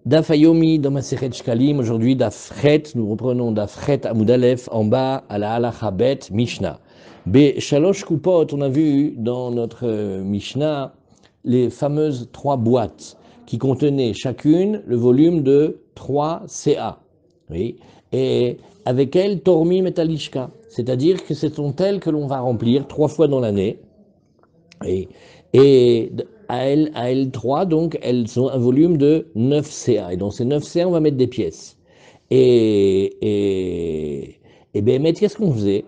Daf Hayomi dans Masechet Shkalim, aujourd'hui Daf Chet, nous reprenons Daf Chet Amud Aleph en bas à la Halacha Bet Mishnah. Be Shalosh Kupot, on a vu dans notre Mishnah les fameuses 3 boîtes qui contenaient chacune le volume de 3 CA. Oui. Et avec elles, Tormi Metalishka, c'est-à-dire que ce sont elles que l'on va remplir 3 fois dans l'année. Et à L3, donc, elles ont un volume de 9 CA. Et dans ces 9 CA, on va mettre des pièces. Et bien, qu'est-ce qu'on faisait?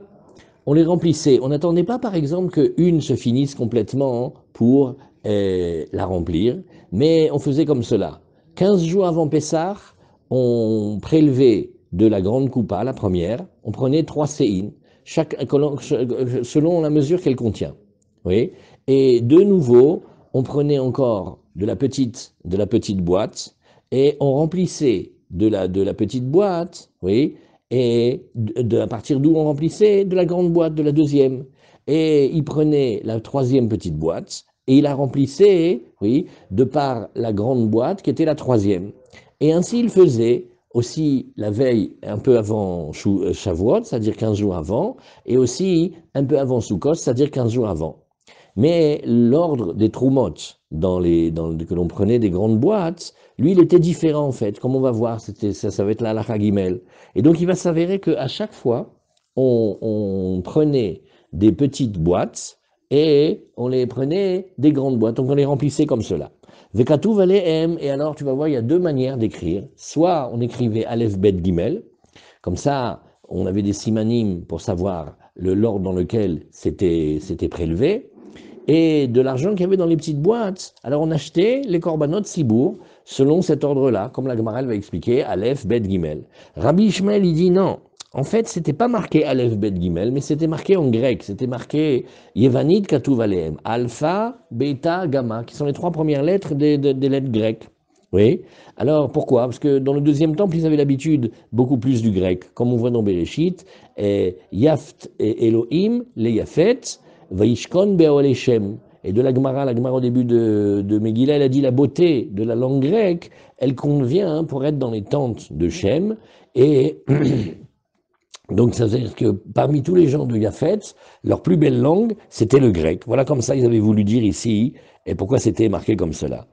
On les remplissait. On n'attendait pas, par exemple, qu'une se finisse complètement pour la remplir, mais on faisait comme cela. 15 jours avant Pessah, on prélevait de la grande coupa, la première, on prenait 3 séines, selon la mesure qu'elle contient. Oui. Et de nouveau, on prenait encore de la petite boîte et on remplissait de la petite boîte, oui, et à partir d'où on remplissait de la grande boîte, de la deuxième. Et il prenait la troisième petite boîte et il la remplissait, oui, de par la grande boîte qui était la troisième. Et ainsi il faisait aussi la veille un peu avant Shavuot, c'est-à-dire 15 jours avant, et aussi un peu avant Sukkot, c'est-à-dire 15 jours avant. Mais l'ordre des Trumot, que l'on prenait des grandes boîtes, lui, il était différent en fait. Comme on va voir, ça va être la halakha gimel. Et donc, il va s'avérer qu'à chaque fois, on prenait des petites boîtes et on les prenait des grandes boîtes. Donc, on les remplissait comme cela. Vekatu valé M. Et alors, tu vas voir, il y a 2 manières d'écrire. Soit on écrivait Aleph Bet Gimel, comme ça, on avait des simanim pour savoir l'ordre dans lequel c'était prélevé, et de l'argent qu'il y avait dans les petites boîtes. Alors on achetait les korbanot sibour selon cet ordre-là, comme la Gemara va expliquer, Aleph, Bet, Gimel. Rabbi Ishmael, il dit non. En fait, c'était pas marqué Aleph, Bet, Gimel, mais c'était marqué en grec. C'était marqué Yevanit, Katuv, Alehem. Alpha, Beta, Gamma, qui sont les 3 premières lettres des lettres grecques. Oui. Alors pourquoi? Parce que dans le deuxième temple, ils avaient l'habitude beaucoup plus du grec, comme on voit dans Bereshit, Yaft et Elohim, les Yafet, Vaishkon Be'ol Shem. Et de la Gemara au début de Megillah, elle a dit la beauté de la langue grecque, elle convient pour être dans les tentes de Shem. Et donc ça veut dire que parmi tous les gens de Yafet, leur plus belle langue, c'était le grec. Voilà comme ça ils avaient voulu dire ici, et pourquoi c'était marqué comme cela.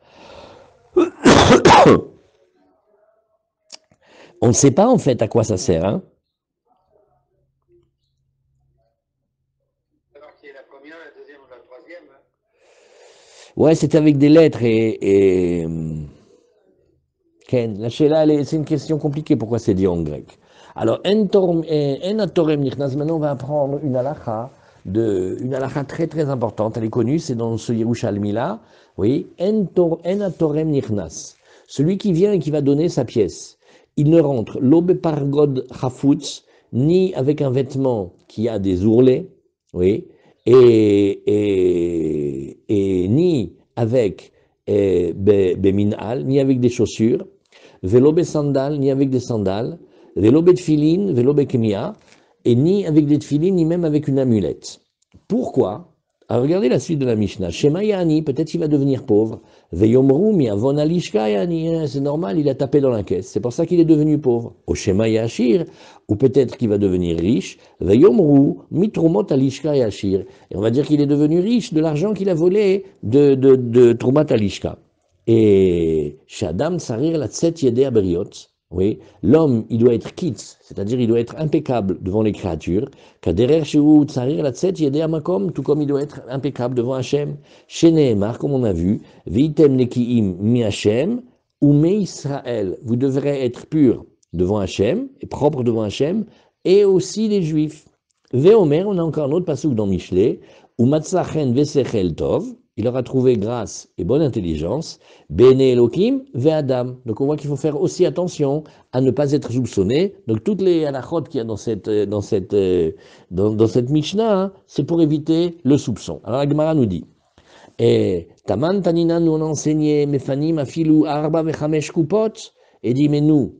On ne sait pas en fait à quoi ça sert, hein. Alors qui est la première, la deuxième ou la troisième? Ouais, c'est avec des lettres et Ken, la Sheila, c'est une question compliquée, pourquoi c'est dit en grec. Alors, En Atorem Nichnas, maintenant on va apprendre une halakha très très importante, elle est connue, c'est dans ce Yerushalmi là, oui, En Atorem Nichnas, celui qui vient et qui va donner sa pièce, il ne rentre l'obe pargod chafutz, ni avec un vêtement qui a des ourlets, oui, et ni avec beminal, ni avec des chaussures, vélo sandal, ni avec des sandales, vélo tefilin, vélo kemia, et ni avec des tefilin, ni même avec une amulette. Pourquoi? Alors regardez la suite de la Mishnah. Shema Yani, peut-être qu'il va devenir pauvre. Veyomru mi avon alishka Yani, c'est normal, il a tapé dans la caisse. C'est pour ça qu'il est devenu pauvre. Au Shema Yashir, ou peut-être qu'il va devenir riche. Veyomru mi trumot alishka Yashir. Et on va dire qu'il est devenu riche de l'argent qu'il a volé de trumat alishka. Et Shadam Sarir la Tset Yedea Beriot, oui, l'homme, il doit être quitte, c'est-à-dire il doit être impeccable devant les créatures, Kaderer Shehu Tsarir la Tset Yedea Makom, tout comme il doit être impeccable devant Hachem, Sheneemar, comme on a vu, Vitem Nekiim Mi Hachem, ou Me Israël, vous devrez être pur devant Hachem, et propre devant Hachem, et aussi les Juifs. Veomer, on a encore un autre passouk dans Michelet, ou Matzachen Vesechel Tov, il aura trouvé grâce et bonne intelligence, Bene Elohim ve Adam. Donc on voit qu'il faut faire aussi attention à ne pas être soupçonné. Donc toutes les halachot qu'il y a dans cette Mishnah, hein, c'est pour éviter le soupçon. Alors la Gemara nous dit, Taman Tanina nous on a enseigné, Mefanim afilu arba vechamesh kupot, et dit, mais nous,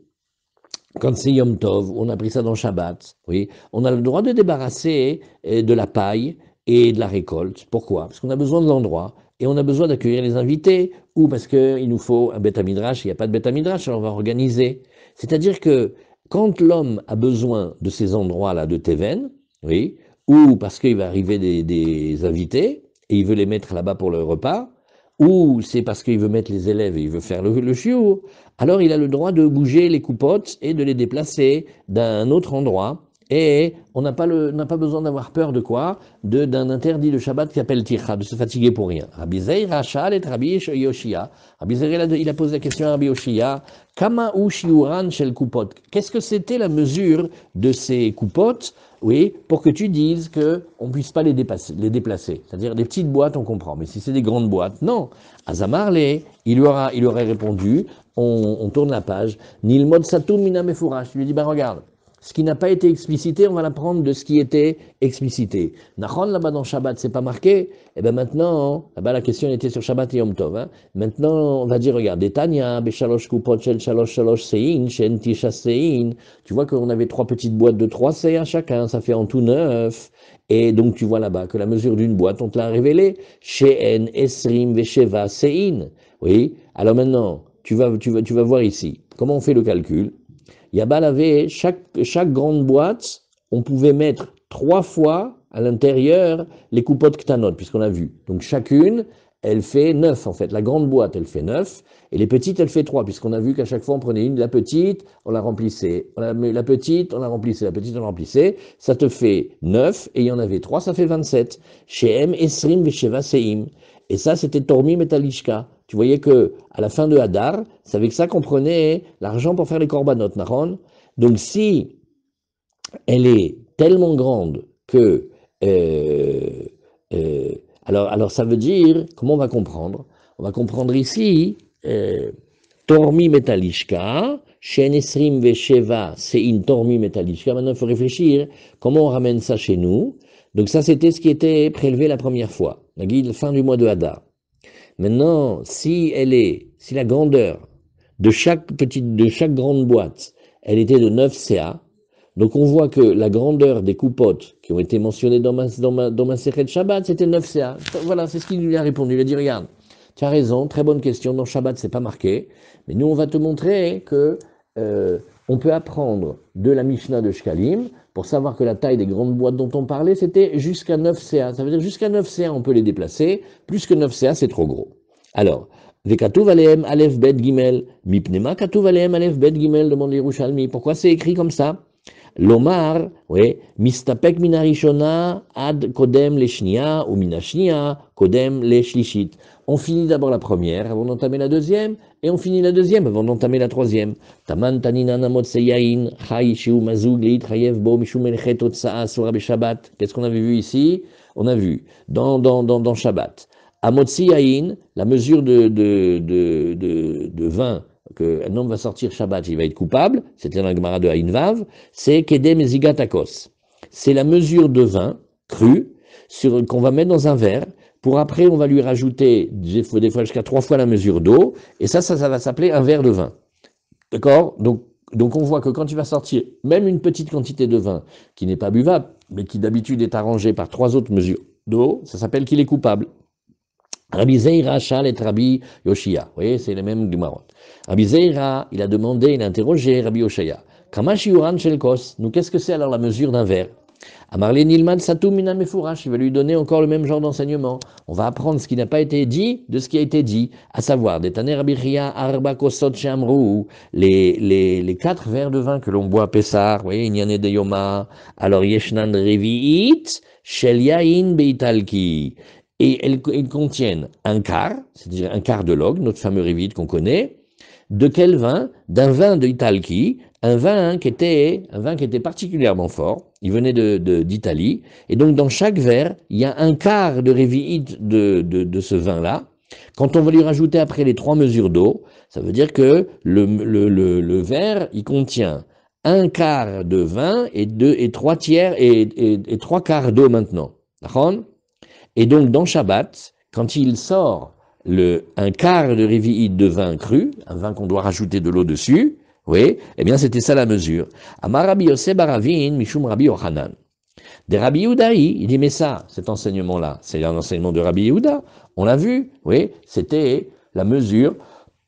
quand c'est Yom Tov, on a pris ça dans Shabbat, oui, on a le droit de débarrasser de la paille et de la récolte. Pourquoi? Parce qu'on a besoin de l'endroit. et on a besoin d'accueillir les invités, ou parce qu'il nous faut un Beth Midrash, il n'y a pas de Beth Midrash, alors on va organiser. C'est-à-dire que quand l'homme a besoin de ces endroits-là de Teven, oui, ou parce qu'il va arriver des invités, et il veut les mettre là-bas pour le repas, ou c'est parce qu'il veut mettre les élèves et il veut faire le shiur, alors il a le droit de bouger les coupottes et de les déplacer d'un autre endroit. Et on n'a pas besoin d'avoir peur de quoi? D'un interdit de Shabbat qui appelle Tircha, de se fatiguer pour rien. Rabbi Zeir Rachal et Rabbi Yoshia. Rabbi Zeir, il a posé la question à Rabbi Yoshia. Kama ou shiuran shel kupot. Qu'est-ce que c'était la mesure de ces coupottes? Oui, pour que tu dises qu'on ne puisse pas les déplacer. C'est-à-dire des petites boîtes, on comprend. Mais si c'est des grandes boîtes, non. Azamarle, il aurait répondu, on tourne la page. Nilmod satum mina mefourash. Je lui ai dit, ben regarde. Ce qui n'a pas été explicité, on va l'apprendre de ce qui était explicité. Nachon, là-bas dans Shabbat, c'est pas marqué. Et bien maintenant, là-bas la question était sur Shabbat et Yom Tov. Hein. Maintenant, on va dire, regarde, Tanya, Beshalosh Kupot, Shel Shalosh Shalosh Sein, Shen Tisha Sein. Tu vois qu'on avait 3 petites boîtes de 3 CA chacun, ça fait en tout 9. Et donc tu vois là-bas que la mesure d'une boîte, on te l'a révélé. She'en Esrim Vesheva Sein. Oui. Alors maintenant, tu vas voir ici. Comment on fait le calcul? Yabal avait chaque grande boîte, on pouvait mettre 3 fois à l'intérieur les coupottes ktanot, puisqu'on a vu. Donc chacune, elle fait 9 en fait. La grande boîte, elle fait 9, et les petites, elle fait 3, puisqu'on a vu qu'à chaque fois, on prenait la petite, on la remplissait. La petite, on la remplissait. La petite, on la remplissait. Ça te fait 9, et il y en avait 3, ça fait 27. Shehem Esrim Vesheva Seim. Et ça, c'était Tormi Metalishka. Tu voyais que à la fin de Hadar, c'est avec ça qu'on prenait l'argent pour faire les corbanotes, Naron. Donc si elle est tellement grande que alors ça veut dire, comment on va comprendre? On va comprendre ici Tormi Metalishka, Shen Esrim Vesheva, c'est une Tormi Metalishka. Maintenant, il faut réfléchir comment on ramène ça chez nous. Donc ça, c'était ce qui était prélevé la première fois, la fin du mois de Hadar. Maintenant, si la grandeur de chaque grande boîte, elle était de 9 CA, donc on voit que la grandeur des coupottes qui ont été mentionnées dans ma Sechet Shabbat, c'était 9 CA. Voilà, c'est ce qu'il lui a répondu. Il a dit, regarde, tu as raison, très bonne question, dans Shabbat, c'est pas marqué, mais nous, on va te montrer que on peut apprendre de la Mishnah de Shkalim pour savoir que la taille des grandes boîtes dont on parlait, c'était jusqu'à 9 CA. Ça veut dire jusqu'à 9 CA, on peut les déplacer. Plus que 9 CA, c'est trop gros. Alors, Vekatuv Aleem Aleph Bet Gimel, Mipnema Katuv Aleem Aleph Bet Gimel, demande l'Yerushalmi. Pourquoi c'est écrit comme ça? Lomar, oui, Mistapek Minarishona, Ad Kodem Leshnia, ou Minashnia, Kodem Leshlishit. On finit d'abord la première avant d'entamer la deuxième, et on finit la deuxième avant d'entamer la troisième. Taman Tanina Namot Seyain, Chai Shiu Mazug Leit Chayev Bo Mishum Melchet Otsaa Sura Beshabbat. Qu'est-ce qu'on avait vu ici? On a vu dans Shabbat. Amotzi Yain, la mesure de vin qu'un homme va sortir Shabbat, il va être coupable, c'était dans la Gemara de Aïn Vav, c'est Kedem Zigatakos. C'est la mesure de vin cru qu'on va mettre dans un verre, pour après on va lui rajouter des fois jusqu'à 3 fois la mesure d'eau, et ça va s'appeler un verre de vin. D'accord? Donc on voit que quand tu vas sortir même une petite quantité de vin qui n'est pas buvable, mais qui d'habitude est arrangé par 3 autres mesures d'eau, ça s'appelle qu'il est coupable. Rabbi Zeira, Shal et Rabbi Yoshia. Vous voyez, c'est les mêmes Gemarot. Rabbi Zeira, il a interrogé Rabbi Yoshia. Kamash Yuran Shelkos. Nous, qu'est-ce que c'est alors la mesure d'un verre? Amarle Nilman Satou Mina Mefourash. Il va lui donner encore le même genre d'enseignement. On va apprendre ce qui n'a pas été dit de ce qui a été dit. À savoir, Detaner Rabbi Chia, Arba Kosot Shamrou. Les 4 verres de vin que l'on boit à Pessar. Vous voyez, Inyane de Yoma. Alors, Yeshnan Revi'it, Shel Yain Beitalki. Et ils contiennent un quart, c'est-à-dire un quart de log, notre fameux révite qu'on connaît. De quel vin? D'un vin de Italki, un vin qui était particulièrement fort. Il venait d'Italie. Et donc, dans chaque verre, il y a un quart de révite de ce vin-là. Quand on va lui rajouter après les 3 mesures d'eau, ça veut dire que le verre, il contient un quart de vin et 3 tiers et 3 quarts d'eau maintenant. D'accord? Et donc, dans Shabbat, quand il sort un quart de révi'id de vin cru, un vin qu'on doit rajouter de l'eau dessus, oui, eh bien, c'était ça la mesure. Amar Rabbi Yosef Baravin, Mishum Rabbi Yochanan. Des Rabbi Yehudaï, il dit, mais ça, cet enseignement-là, c'est un enseignement de Rabbi Yehuda, on l'a vu, oui, c'était la mesure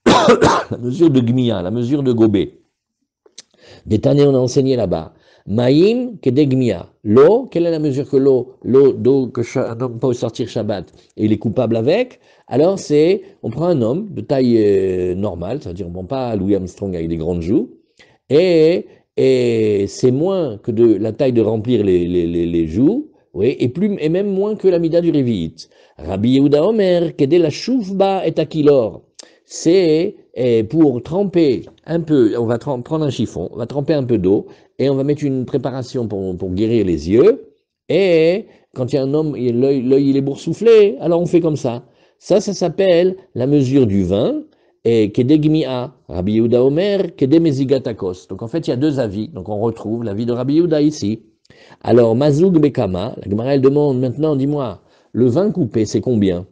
de Gmia, la mesure de Gobé. Des Tanné, on a enseigné là-bas. Maïm kedegmia. L'eau, quelle est la mesure que l'eau d'eau que un homme peut sortir Shabbat et il est coupable avec? Alors c'est, on prend un homme de taille normale, c'est-à-dire on ne prend pas Louis Armstrong avec des grandes joues, et, et c'est moins que de la taille de remplir les joues, oui, et même moins que la mida du Révi'it. Rabbi Yehuda Omer, kedé la choufba et akilor. C'est pour tremper un peu, on va prendre un chiffon, on va tremper un peu d'eau, et on va mettre une préparation pour guérir les yeux, et quand il y a un homme, l'œil il est boursouflé, alors on fait comme ça. Ça s'appelle la mesure du vin, et Kedegmi'a, Rabbi Yehuda Omer, Kedemezigatakos. Donc en fait, il y a deux avis, donc on retrouve l'avis de Rabbi Yehuda ici. Alors, Mazoug Bekama, la Gemara elle demande maintenant, dis-moi, le vin coupé, c'est combien?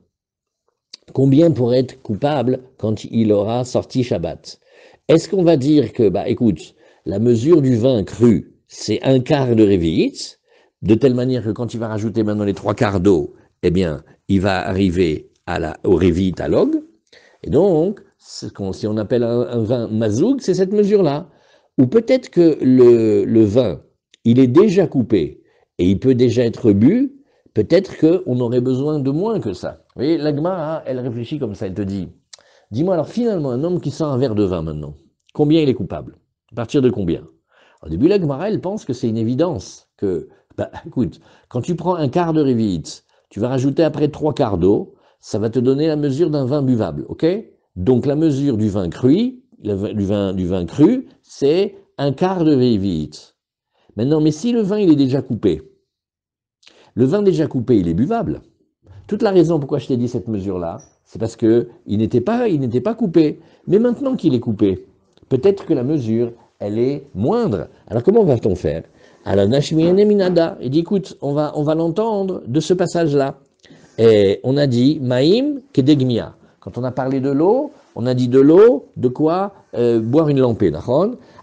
Combien pour être coupable quand il aura sorti Shabbat? Est-ce qu'on va dire que, bah écoute, la mesure du vin cru, c'est un quart de Révi'it, de telle manière que quand il va rajouter maintenant les trois quarts d'eau, eh bien, il va arriver au Révi'it à log, et donc, si on appelle un vin mazoug, c'est cette mesure-là. Ou peut-être que le vin, il est déjà coupé, et il peut déjà être bu, peut-être qu'on aurait besoin de moins que ça. Vous voyez, la Gemara, elle réfléchit comme ça, elle te dit, dis-moi alors finalement, un homme qui sort un verre de vin maintenant, combien il est coupable? À partir de combien? Au début, la Gemara, elle pense que c'est une évidence, que, bah écoute, quand tu prends un quart de Révi'it, tu vas rajouter après trois quarts d'eau, ça va te donner la mesure d'un vin buvable, ok? Donc la mesure du vin cru, du vin cru, c'est un quart de Révi'it. Maintenant, mais si le vin il est déjà coupé, le vin déjà coupé, il est buvable. Toute la raison pourquoi je t'ai dit cette mesure-là, c'est parce que il n'était pas coupé. Mais maintenant qu'il est coupé, peut-être que la mesure, elle est moindre. Alors comment va-t-on faire? Alors Nashmiene Minada, il dit écoute, on va l'entendre de ce passage-là. Et on a dit Maïm Kedegmia. Quand on a parlé de l'eau, on a dit de l'eau, de quoi boire une lampée.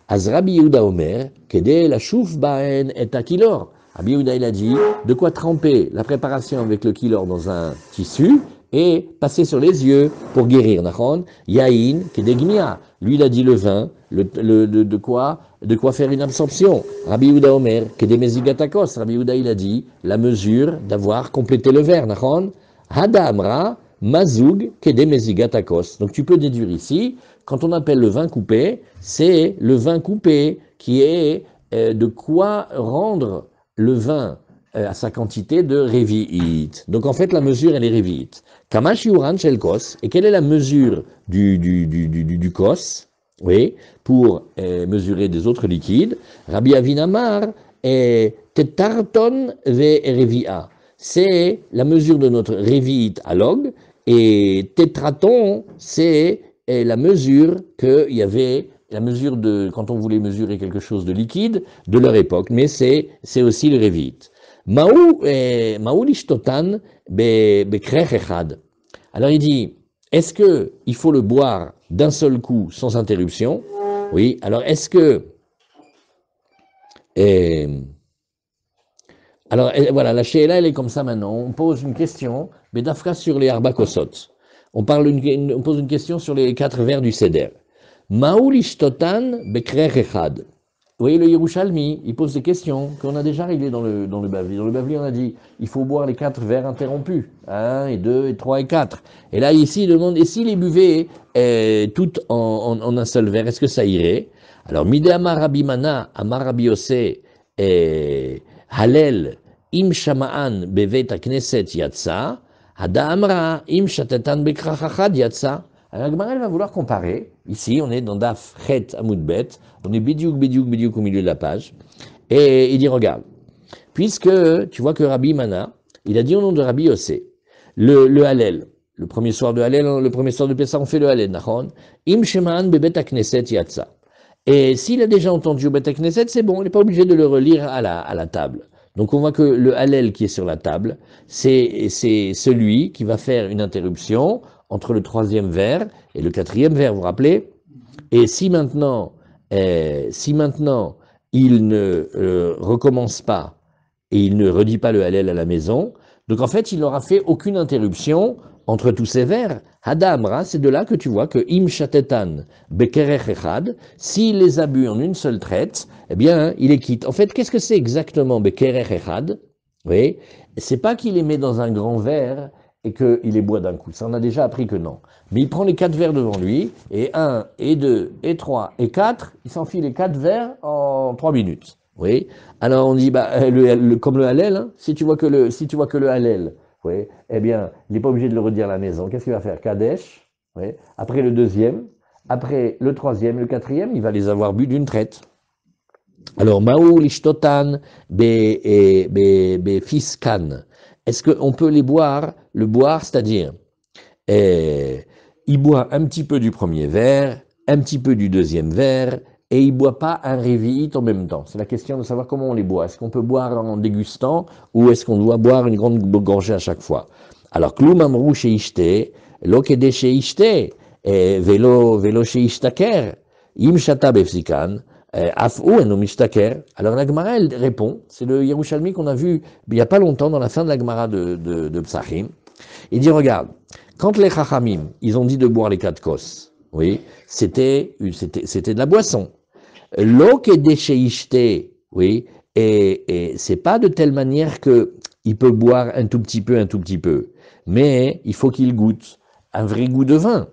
Azrabi Yehuda Omer, Kede la chouf baen et akilor. Rabbi Yehuda il a dit de quoi tremper la préparation avec le kilor dans un tissu et passer sur les yeux pour guérir. Yain Kedegmia. Lui il a dit le vin, de quoi faire une absorption. Rabbi Yehuda Omer, Kedemezigatakos. Rabbi Yehuda il a dit la mesure d'avoir complété le verre. Hadamra, Mazoug, Kedemezigatakos. Donc tu peux déduire ici, quand on appelle le vin coupé, c'est le vin coupé qui est de quoi rendre le vin à sa quantité de Révi'it. Donc en fait la mesure elle est Révi'it. Kamash Yuran Shel Kos, et quelle est la mesure du Kos? Oui, pour mesurer des autres liquides. Rabbi Avinamar est Tetarton ve Revi'a. C'est la mesure de notre Révi'it à log, et Tétraton, c'est la mesure qu'il y avait, la mesure de, quand on voulait mesurer quelque chose de liquide, de leur époque, mais c'est aussi le Révi'it. Maou lishtotan bekrech echad. Alors il dit, est-ce que il faut le boire d'un seul coup sans interruption? Oui, alors est-ce que... alors voilà, la she'ela elle est comme ça maintenant. On pose une question, mais d'afka sur les arba kosot. On pose une question sur les 4 vers du Seder. Maoul ishtotan bekrech echad. Vous voyez, le Yerushalmi, il pose des questions qu'on a déjà réglées dans le Bavli. Dans le Bavli, on a dit, il faut boire les 4 verres interrompus. 1, et 2, et 3, et 4. Et là, ici, il demande, et s'il les buvait toutes en un seul verre, est-ce que ça irait? Alors, Mide Amar Rabbi Mana, Amar Rabbi Yosef, Halel, Im Shama'an bevet knesset yatsa, Hada Amra, Im Shatetan bekrachachad yatsa. Alors, la Gemara, elle va vouloir comparer. Ici, on est dans Daf Chet Amoudbet. On est bidiouk au milieu de la page. Et il dit, regarde, puisque tu vois que Rabbi Mana, il a dit au nom de Rabbi Yossé, le Hallel, le premier soir de Hallel, le premier soir de Pessah, on fait le Hallel, nachon, Im Sheman bebet knesset yatsa. Et s'il a déjà entendu au Bet Knesset, c'est bon, il n'est pas obligé de le relire à la table. Donc on voit que le Hallel qui est sur la table, c'est celui qui va faire une interruption entre le 3e vers et le 4e vers, vous vous rappelez? Et si maintenant il ne recommence pas et il ne redit pas le Hallel à la maison. Donc en fait, il n'aura fait aucune interruption entre tous ces vers. Hadamra, c'est de là que tu vois que im shatetan bekerech echad, s'il les a bu en une seule traite, eh bien, il les quitte. En fait, qu'est-ce que c'est exactement bekerech echad? Oui, c'est pas qu'il les met dans un grand verre et qu'il les boit d'un coup. Ça, on a déjà appris que non. Mais il prend les 4 verres devant lui, et 1, et 2, et 3, et 4, il s'enfile les 4 verres en 3 minutes. Oui. Alors on dit, bah, comme le Hallel, hein, si tu vois que le Hallel, oui, eh bien, il n'est pas obligé de le redire à la maison. Qu'est-ce qu'il va faire? Kadesh, oui. Après le deuxième, après le troisième, le quatrième, il va les avoir bu d'une traite. Alors, Maou lishtotan be fiskan. Est-ce qu'on peut les boire? Le boire, c'est-à-dire, il boit un petit peu du premier verre, un petit peu du deuxième verre, et il ne boit pas un révit en même temps. C'est la question de savoir comment on les boit. Est-ce qu'on peut boire en dégustant, ou est-ce qu'on doit boire une grande gorgée à chaque fois? Alors, klum amrou sheishte, lo kede sheishte, velo sheishtaker, im shata befsikan, afou eno mishtaker. Alors la Gemara, elle répond, c'est le Yerushalmi qu'on a vu il n'y a pas longtemps dans la fin de la Gemara de Psachim. Il dit, regarde, quand les Chachamim, ils ont dit de boire les 4 kos, oui, c'était de la boisson. L'eau qui est déchéichtée, oui, et c'est pas de telle manière que il peut boire un tout petit peu, mais il faut qu'il goûte un vrai goût de vin.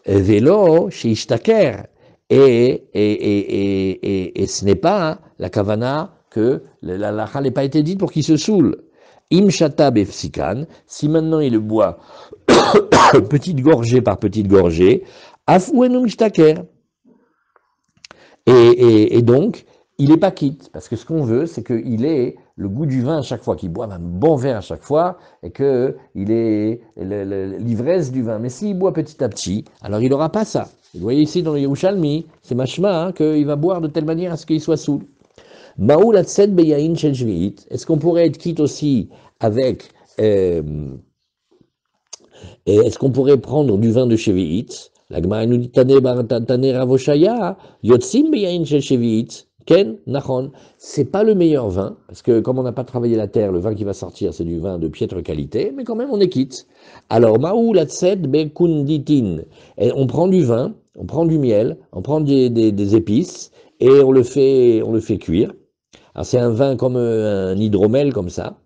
Vélo, chez Ishtaker, et ce n'est pas la kavana que la lacha n'ait pas été dite pour qu'il se saoule. Im shata befsikan, si maintenant il le boit petite gorgée par petite gorgée, afouenum ishtaker. Et donc, il n'est pas quitte, parce que ce qu'on veut, c'est qu'il ait le goût du vin à chaque fois, qu'il boive un bon verre à chaque fois, et qu'il ait l'ivresse du vin. Mais s'il boit petit à petit, alors il n'aura pas ça. Vous voyez ici dans le Yerushalmi, c'est machma, hein, qu'il va boire de telle manière à ce qu'il soit saoul. Maoul atzed beyain shel shvi'it. Est-ce qu'on pourrait être quitte aussi avec... est-ce qu'on pourrait prendre du vin de Shevi'it? La Gemara nous dit Tane Ravoshaya, Yotzim beyain shel Shevi'it. Ken, Nachon, c'est pas le meilleur vin, parce que comme on n'a pas travaillé la terre, le vin qui va sortir, c'est du vin de piètre qualité, mais quand même on est quitte. Alors, Maou Latset Bekunditin, on prend du vin, on prend du miel, on prend des épices, et on le fait cuire. Alors c'est un vin comme un hydromel, comme ça.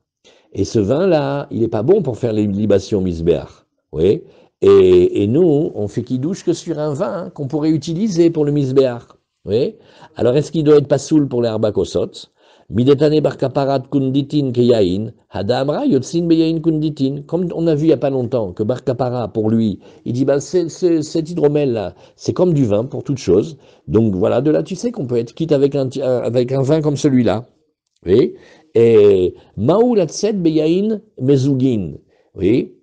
Et ce vin-là, il n'est pas bon pour faire les libations misbéach. Oui. Et nous, on fait kidouche que sur un vin qu'on pourrait utiliser pour le misbéach. Oui. Alors, est-ce qu'il doit être pas saoul pour les arbakosot? Midetane bar kaparat kunditin keyain, hadamra yotzin beyain kunditin. Comme on a vu il n'y a pas longtemps que bar kapara, pour lui, il dit, bah, cet hydromel-là, c'est comme du vin pour toute chose. Donc voilà, de là, tu sais qu'on peut être quitte avec un vin comme celui-là. Oui. Et Maou Latset Beyain Mezugin. Oui.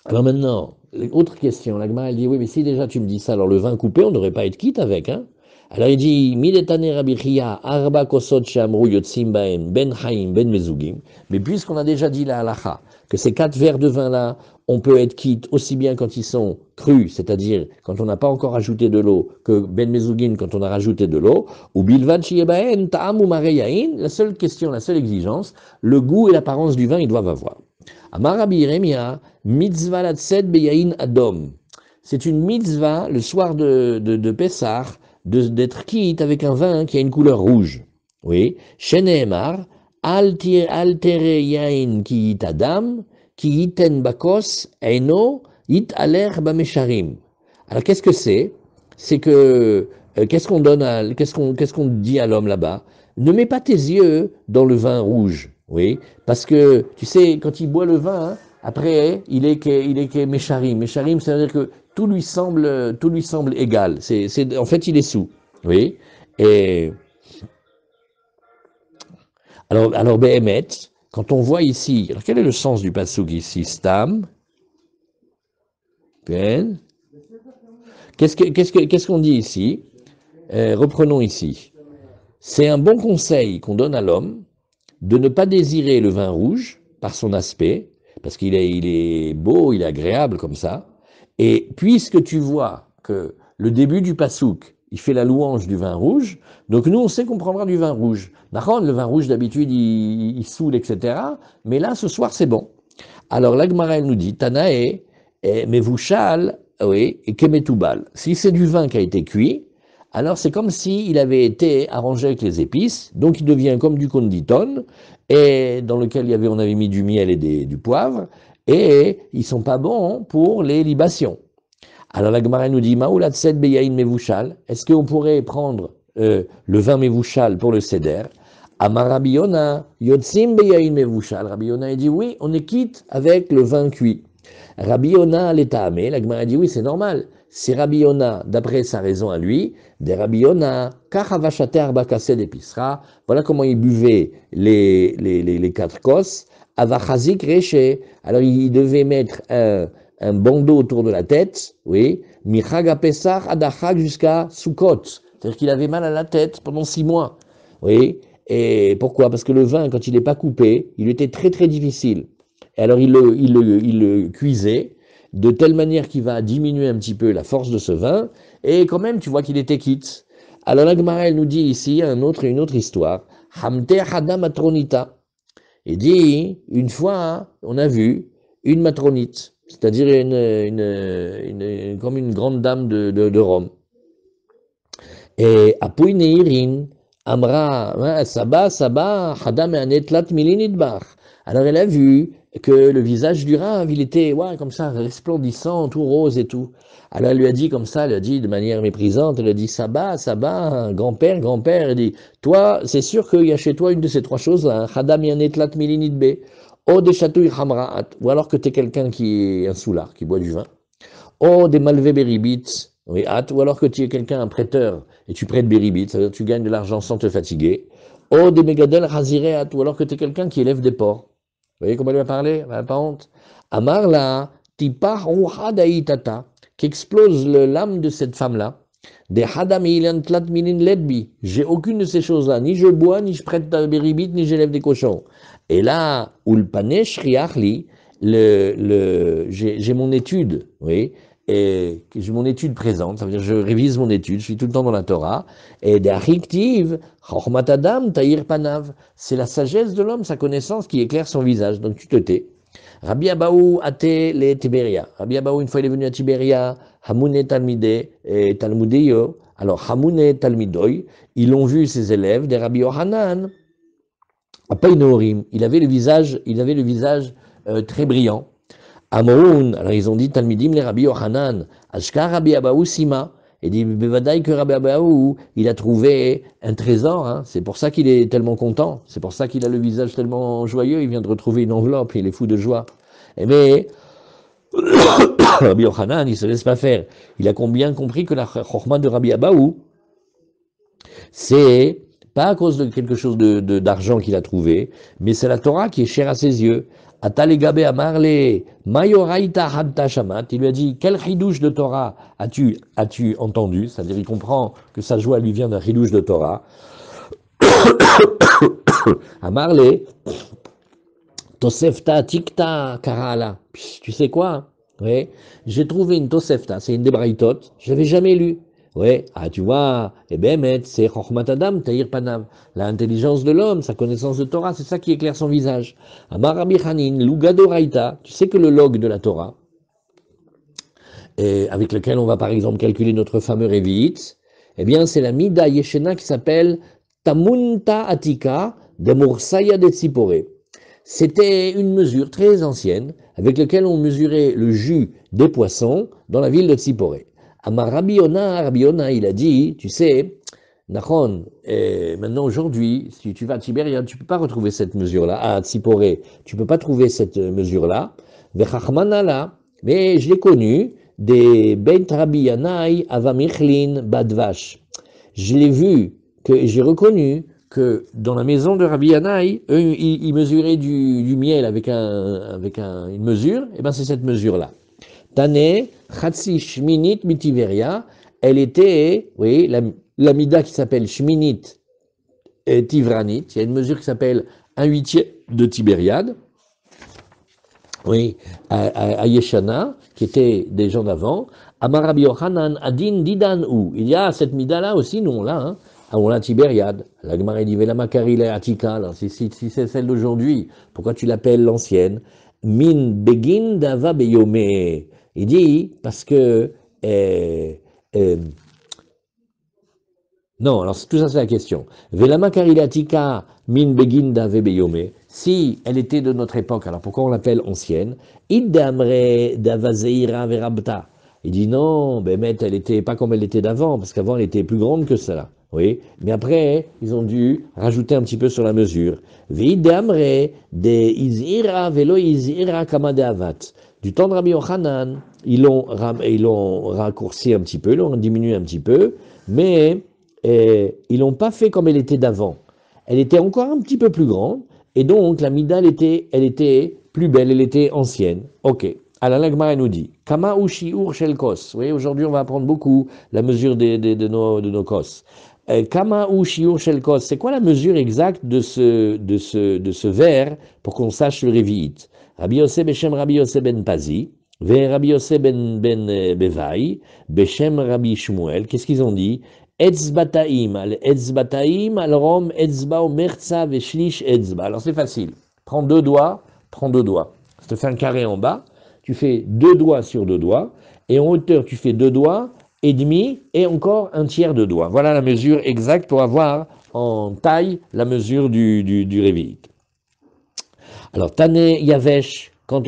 Alors maintenant, autre question. La Gemara, elle dit, oui, mais si déjà tu me dis ça, alors le vin coupé, on n'aurait pas être quitte avec, hein? Alors il dit, Miletane Rabichia, Arba Kosot Shamru Yotzim Baem, Ben Chaim, Ben Mezugim. Mais puisqu'on a déjà dit la halacha, que ces 4 verres de vin-là, on peut être quitte aussi bien quand ils sont crus, c'est-à-dire quand on n'a pas encore ajouté de l'eau, que Ben Mezugin quand on a rajouté de l'eau, ou Bilvad Shiebaen, Ta'am ou Mareyain, la seule question, la seule exigence, le goût et l'apparence du vin, ils doivent avoir. Amarabi Yeremia, Mitzvah Latset Beyain Adom. C'est une mitzvah, le soir de Pessah, d'être quitte avec un vin qui a une couleur rouge. Oui. Sheneemar, altere yain ki it adam, ki iten bakos, eno, it aler bamesharim. Alors qu'est-ce que c'est? C'est que, qu'est-ce qu'on donne qu'est-ce qu'on dit à l'homme là-bas? Ne mets pas tes yeux dans le vin rouge. Oui. Parce que, tu sais, quand il boit le vin, hein, après, il est que Mesharim. Mesharim, c'est-à-dire que tout lui semble égal. En fait, il est sous. Oui. Et alors Behemet, quand on voit ici, alors quel est le sens du pasuk ici? Stam. Ben. Qu'est-ce qu'on dit ici? Reprenons ici. C'est un bon conseil qu'on donne à l'homme de ne pas désirer le vin rouge par son aspect, parce qu'il est beau, il est agréable comme ça. Et puisque tu vois que le début du pasouk, il fait la louange du vin rouge, donc nous on sait qu'on prendra du vin rouge. D'accord, le vin rouge d'habitude il saoule, etc. Mais là ce soir c'est bon. Alors la Gemara elle nous dit, Tanae, Mevushal, oui, et Kemetubal. Si c'est du vin qui a été cuit, alors c'est comme s'il avait été arrangé avec les épices, donc il devient comme du konditon, et dans lequel on avait mis du miel et du poivre, et ils sont pas bons pour les libations. Alors la Gemara nous dit, Maoulat Sed Beyain Mevushal, est-ce qu'on pourrait prendre le vin Mevushal pour le Seder? Amar Rabbi Yona, Yotzim Beyain Mevushal. Rabbi Yona a dit, oui, on est quitte avec le vin cuit. Rabbi Yona l'étamé, la Gemara dit, oui, c'est normal. C'est Rabbi Yona, d'après sa raison à lui, des Rabbi Yona, Kachavashate Arba Kased Episra, voilà comment il buvait les 4 kos, Avachazik Reche, alors il devait mettre un bandeau autour de la tête, oui, Michag à Pesach Adachag jusqu'à Sukkot, c'est-à-dire qu'il avait mal à la tête pendant 6 mois, oui, et pourquoi? Parce que le vin, quand il n'est pas coupé, il était très très difficile. Et alors il le cuisait de telle manière qu'il va diminuer un petit peu la force de ce vin, et quand même tu vois qu'il était quitte. Alors la Gemara elle nous dit ici une autre histoire. Hamte Hada Matronita. Il dit, une fois, on a vu une matronite, c'est-à-dire comme une grande dame de Rome. Et Apuineirin, Amra, Saba, Hadam Anetlat Milinidbach. Alors elle a vu que le visage du Rav, il était comme ça, resplendissant, tout rose et tout. Alors elle lui a dit comme ça, elle a dit de manière méprisante, elle a dit Saba, grand-père, elle dit, toi, c'est sûr qu'il y a chez toi une de ces 3 choses, Hadam Anetlat Milinidbe, ou des chatouilles Hamraat, ou alors que tu es quelqu'un qui est un soulard, qui boit du vin. Oh, des malvés béribit, oui, ou alors que tu es quelqu'un, un prêteur, et tu prêtes béribit, c'est-à-dire que tu gagnes de l'argent sans te fatiguer. Oh, des mégadel razireat, ou alors que tu es quelqu'un qui élève des porcs. Vous voyez comment elle va parler? Elle n'a pas honte. Amar la, tipa tata, qu'explose l'âme de cette femme-là. Des hadam ilan tlat minin ledbi. J'ai aucune de ces choses-là. Ni je bois, ni je prête béribit, ni j'élève des cochons. Et là, ulpanesh riachli, j'ai mon étude, oui, et j'ai mon étude présente, ça veut dire je révise mon étude, je suis tout le temps dans la Torah, et d'ariktiv, chormatadam, taïr panav, c'est la sagesse de l'homme, sa connaissance qui éclaire son visage, donc tu te tais. Rabbi Abaou ate le Tiberia. Rabbi Abaou, une fois il est venu à Tiberia, Hamoune Talmide et Talmudeyo, alors Hamoune Talmidoy, ils l'ont vu ses élèves, des Rabbi Yohanan, Apainorim, il avait le visage très brillant. Amoun, alors ils ont dit Talmidim les Rabbi Yohanan, Ashkar Rabbi Abaou Sima, et dit Bevadaï que Rabbi Abaou, il a trouvé un trésor, hein, c'est pour ça qu'il est tellement content, c'est pour ça qu'il a le visage tellement joyeux, il vient de retrouver une enveloppe, il est fou de joie. Mais Rabbi Yohanan, il se laisse pas faire. Il a bien compris que la chorma de Rabbi Abaou, c'est pas à cause de quelque chose d'argent qu'il a trouvé, mais c'est la Torah qui est chère à ses yeux. Atalegabe Amarle, Mayoraita Hanta Shamat, il lui a dit, quel chidouche de Torah as-tu entendu? C'est-à-dire, il comprend que sa joie lui vient d'un chidouche de Torah. Amarle, Tosefta Tikta Karala. Tu sais quoi? Oui, j'ai trouvé une Tosefta, c'est une des Braïtot, je l'avais jamais lue. Oui, tu vois, c'est Chochmatadam, Taïr Panav, l'intelligence de l'homme, sa connaissance de Torah, c'est ça qui éclaire son visage. Amar Rabbi Hanin, Lugado Raïta, tu sais que le log de la Torah, et avec lequel on va par exemple calculer notre fameux Révit, eh bien c'est la Mida Yeshena qui s'appelle Tamunta Atika de Mursaya de Tzipore. C'était une mesure très ancienne avec laquelle on mesurait le jus des poissons dans la ville de Tzipore. Amar Rabbi Yona, il a dit, tu sais, Nachon, maintenant aujourd'hui, si tu vas à Tibéria, tu ne peux pas retrouver cette mesure-là, à Tzipore, tu ne peux pas trouver cette mesure-là, Vechachmanala, mais je l'ai connu, des Beit Rabbi Yanai Avamichlin Badvash. Je l'ai vu, j'ai reconnu que dans la maison de Rabbi Yanaï, eux, ils mesuraient du miel avec une mesure, et bien c'est cette mesure-là. Tane, Chatsi Shminit Mitiveria, elle était, oui, la mida qui s'appelle Shminit Tivranit, il y a une mesure qui s'appelle 1/8 de Tibériade, oui, à Yeshana, qui étaient des gens d'avant, Amar Rabbi Yochanan, Adin Didan ou. Il y a cette mida-là aussi, nous on l'a, hein. Ah, on l'a à Tibériade. La Gemara dit Vela Makari le Atika. Alors si c'est celle d'aujourd'hui, pourquoi tu l'appelles l'ancienne? Min Begin Dava Beyome. Il dit parce que euh, non, alors tout ça c'est la question. Velama karilatika min beginda vebeyome. Si elle était de notre époque, alors pourquoi on l'appelle ancienne? Idamre davazeira verabta. Il dit non, Bémet, elle était pas comme elle était d'avant, parce qu'avant elle était plus grande que cela. Oui, mais après, ils ont dû rajouter un petit peu sur la mesure. Vidamre de izira velo izira kamade avat. Du temps de Rabbi Yochanan, ils l'ont raccourci un petit peu, ils l'ont diminué un petit peu, mais ils l'ont pas fait comme elle était d'avant. Elle était encore un petit peu plus grande, et donc la mida, elle était plus belle, elle était ancienne. Ok. Alors l'Agmara nous dit, Kama ushi ur shel kos. Vous voyez, aujourd'hui on va apprendre beaucoup la mesure de nos kos. Kama ushi ur shel kos. C'est quoi la mesure exacte de ce verre pour qu'on sache le révi'it? Rabbi Yosef Beshem Rabbi Yosef ben Pazi, ve Rabbi Yosef ben Bevaï, Beshem Rabbi Shmuel. Qu'est-ce qu'ils ont dit? Etzbataim, al rom etzba o merza veshlish etzba. Alors c'est facile. Prends deux doigts. Ça te fait un carré en bas. Tu fais deux doigts sur deux doigts. Et en hauteur, tu fais deux doigts et demi et encore un tiers de doigt. Voilà la mesure exacte pour avoir en taille la mesure du réveil. Alors, Tane Yavesh, quand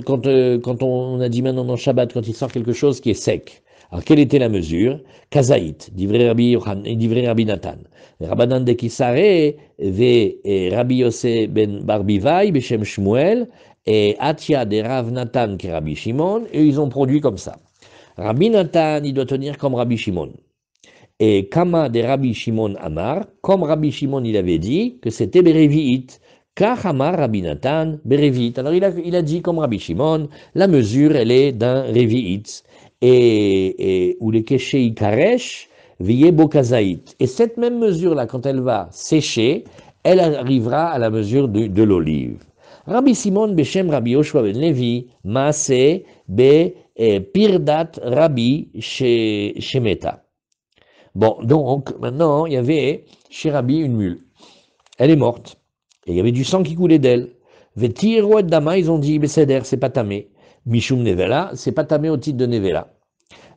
on a dit maintenant dans Shabbat, quand il sort quelque chose qui est sec. Alors, quelle était la mesure? Kazaït, divrei Rabbi Nathan. Rabbanan de Kisare, ve Rabbi Yosef ben Barbivai, Beshem Shmuel, et Atia de Rav Nathan, qui est Rabbi Shimon, et ils ont produit comme ça. Rabbi Nathan, il doit tenir comme Rabbi Shimon. Et Kama de Rabbi Shimon Amar, comme Rabbi Shimon, il avait dit que c'était Berevi'it. Kachamar Rabbi Nathan, Berevit. Alors il a dit comme Rabbi Shimon, la mesure elle est d'un Revi'it. Et ou les Keshei Karesh, Viye Bokazaït. Et cette même mesure-là, quand elle va sécher, elle arrivera à la mesure de l'olive. Rabbi Simon Beshem Rabbi Yoshua ben Levi, Maase be Pirdat Rabbi Shemeta. Bon, donc maintenant il y avait chez Rabbi une mule. Elle est morte. Et il y avait du sang qui coulait d'elle. Vetiroet Dama, ils ont dit, Besséder, c'est pas tamé. Mishum Nevela, c'est pas tamé au titre de Nevela.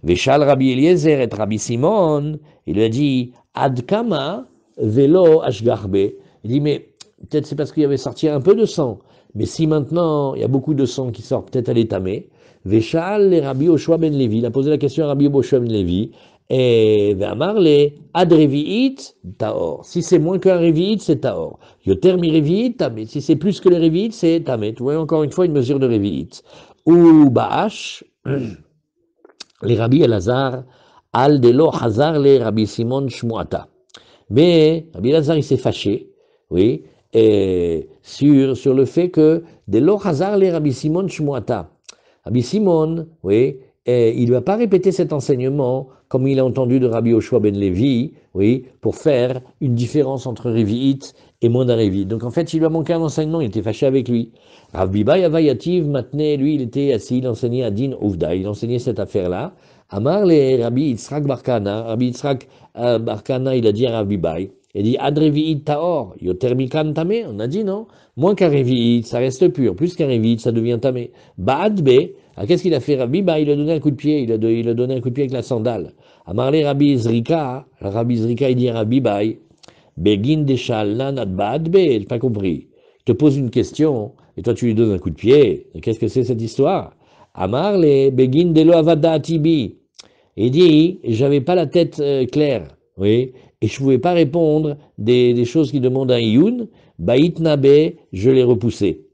Veshal Rabbi Eliezer et Rabbi Simon, il lui a dit, Adkama velo ashgarbe. Il dit, mais peut-être c'est parce qu'il y avait sorti un peu de sang. Mais si maintenant il y a beaucoup de sang qui sort, peut-être elle est tamée. Veshal et Rabbi Oshua ben Levi, il a posé la question à Rabbi Oshua ben Levi. Et Ve'amarle, ad revi'it, taor. Si c'est moins qu'un revi'it, c'est taor. Yoter mi revi'it, tamé. Si c'est plus que le revi'it, c'est tamé. Tu vois, encore une fois, une mesure de revi'it. Ou ba'ash, les Rabbi Elazar, al delo hazar les Rabbi Simon shmuata. Mais Rabbi Elazar, il s'est fâché, oui, et sur le fait que delo hazar les Rabbi Simon shmuata. Rabbi Simon, oui, et il ne va pas répéter cet enseignement comme il a entendu de Rabbi Yoshua ben Levi, oui, pour faire une différence entre Revi'it et Mona Revi. Donc en fait, il lui a manqué un enseignement, il était fâché avec lui. Rabbi Biba Yavayativ, maintenant, lui, il était assis, il enseignait à Din Ouvda, il enseignait cette affaire-là. Amar le Rabbi Yitzhak Barkana, Rabbi Yitzhak Barkana, il a dit à Rabbi Bai, il dit Ad Revi'it Taor, Yoter Mikan Tamé, on a dit non, moins qu'un Revi'it, ça reste pur, plus qu'un Revi'it, ça devient Tamé. Ba'ad Be, alors qu'est-ce qu'il a fait Rabbi? Bah, il a donné un coup de pied, il a donné un coup de pied avec la sandale. Amarle Rabbi Zrika, Rabbi Zrika, il dit à Rabbi Bay, Begin Deshal Nanat Baadbe, j'ai pas compris. Il te pose une question, et toi tu lui donnes un coup de pied. Qu'est-ce que c'est cette histoire? Amarle Begin Delo Avada Atibi. Il dit, j'avais pas la tête claire, oui, et je pouvais pas répondre des choses qui demandent un Iyun, Bait Nabe, je l'ai repoussé.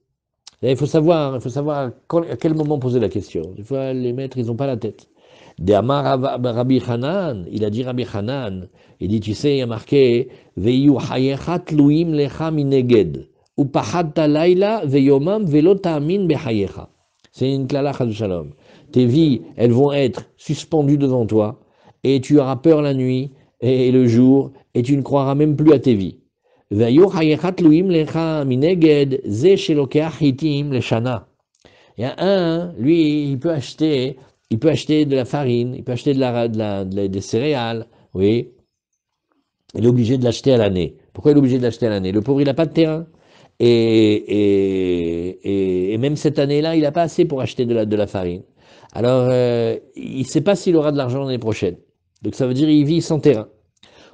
Il faut savoir à quel moment poser la question. Des fois, les maîtres, ils n'ont pas la tête. De Amar Rabbi Hanan, il a dit Rabbi Hanan, il dit, tu sais, il y a marqué, Veyu hayechat luim lecha mineged, upachatta laila veyomam velo ta'amin behayecha. C'est une klala chas shalom. Tes vies, elles vont être suspendues devant toi, et tu auras peur la nuit et le jour, et tu ne croiras même plus à tes vies. Et Il y a un, lui, il peut acheter de la farine, il peut acheter des céréales, oui. Il est obligé de l'acheter à l'année. Pourquoi il est obligé de l'acheter à l'année? Le pauvre, il n'a pas de terrain. Et même cette année-là, il n'a pas assez pour acheter de la farine. Alors, il ne sait pas s'il aura de l'argent l'année prochaine. Donc, ça veut dire qu'il vit sans terrain.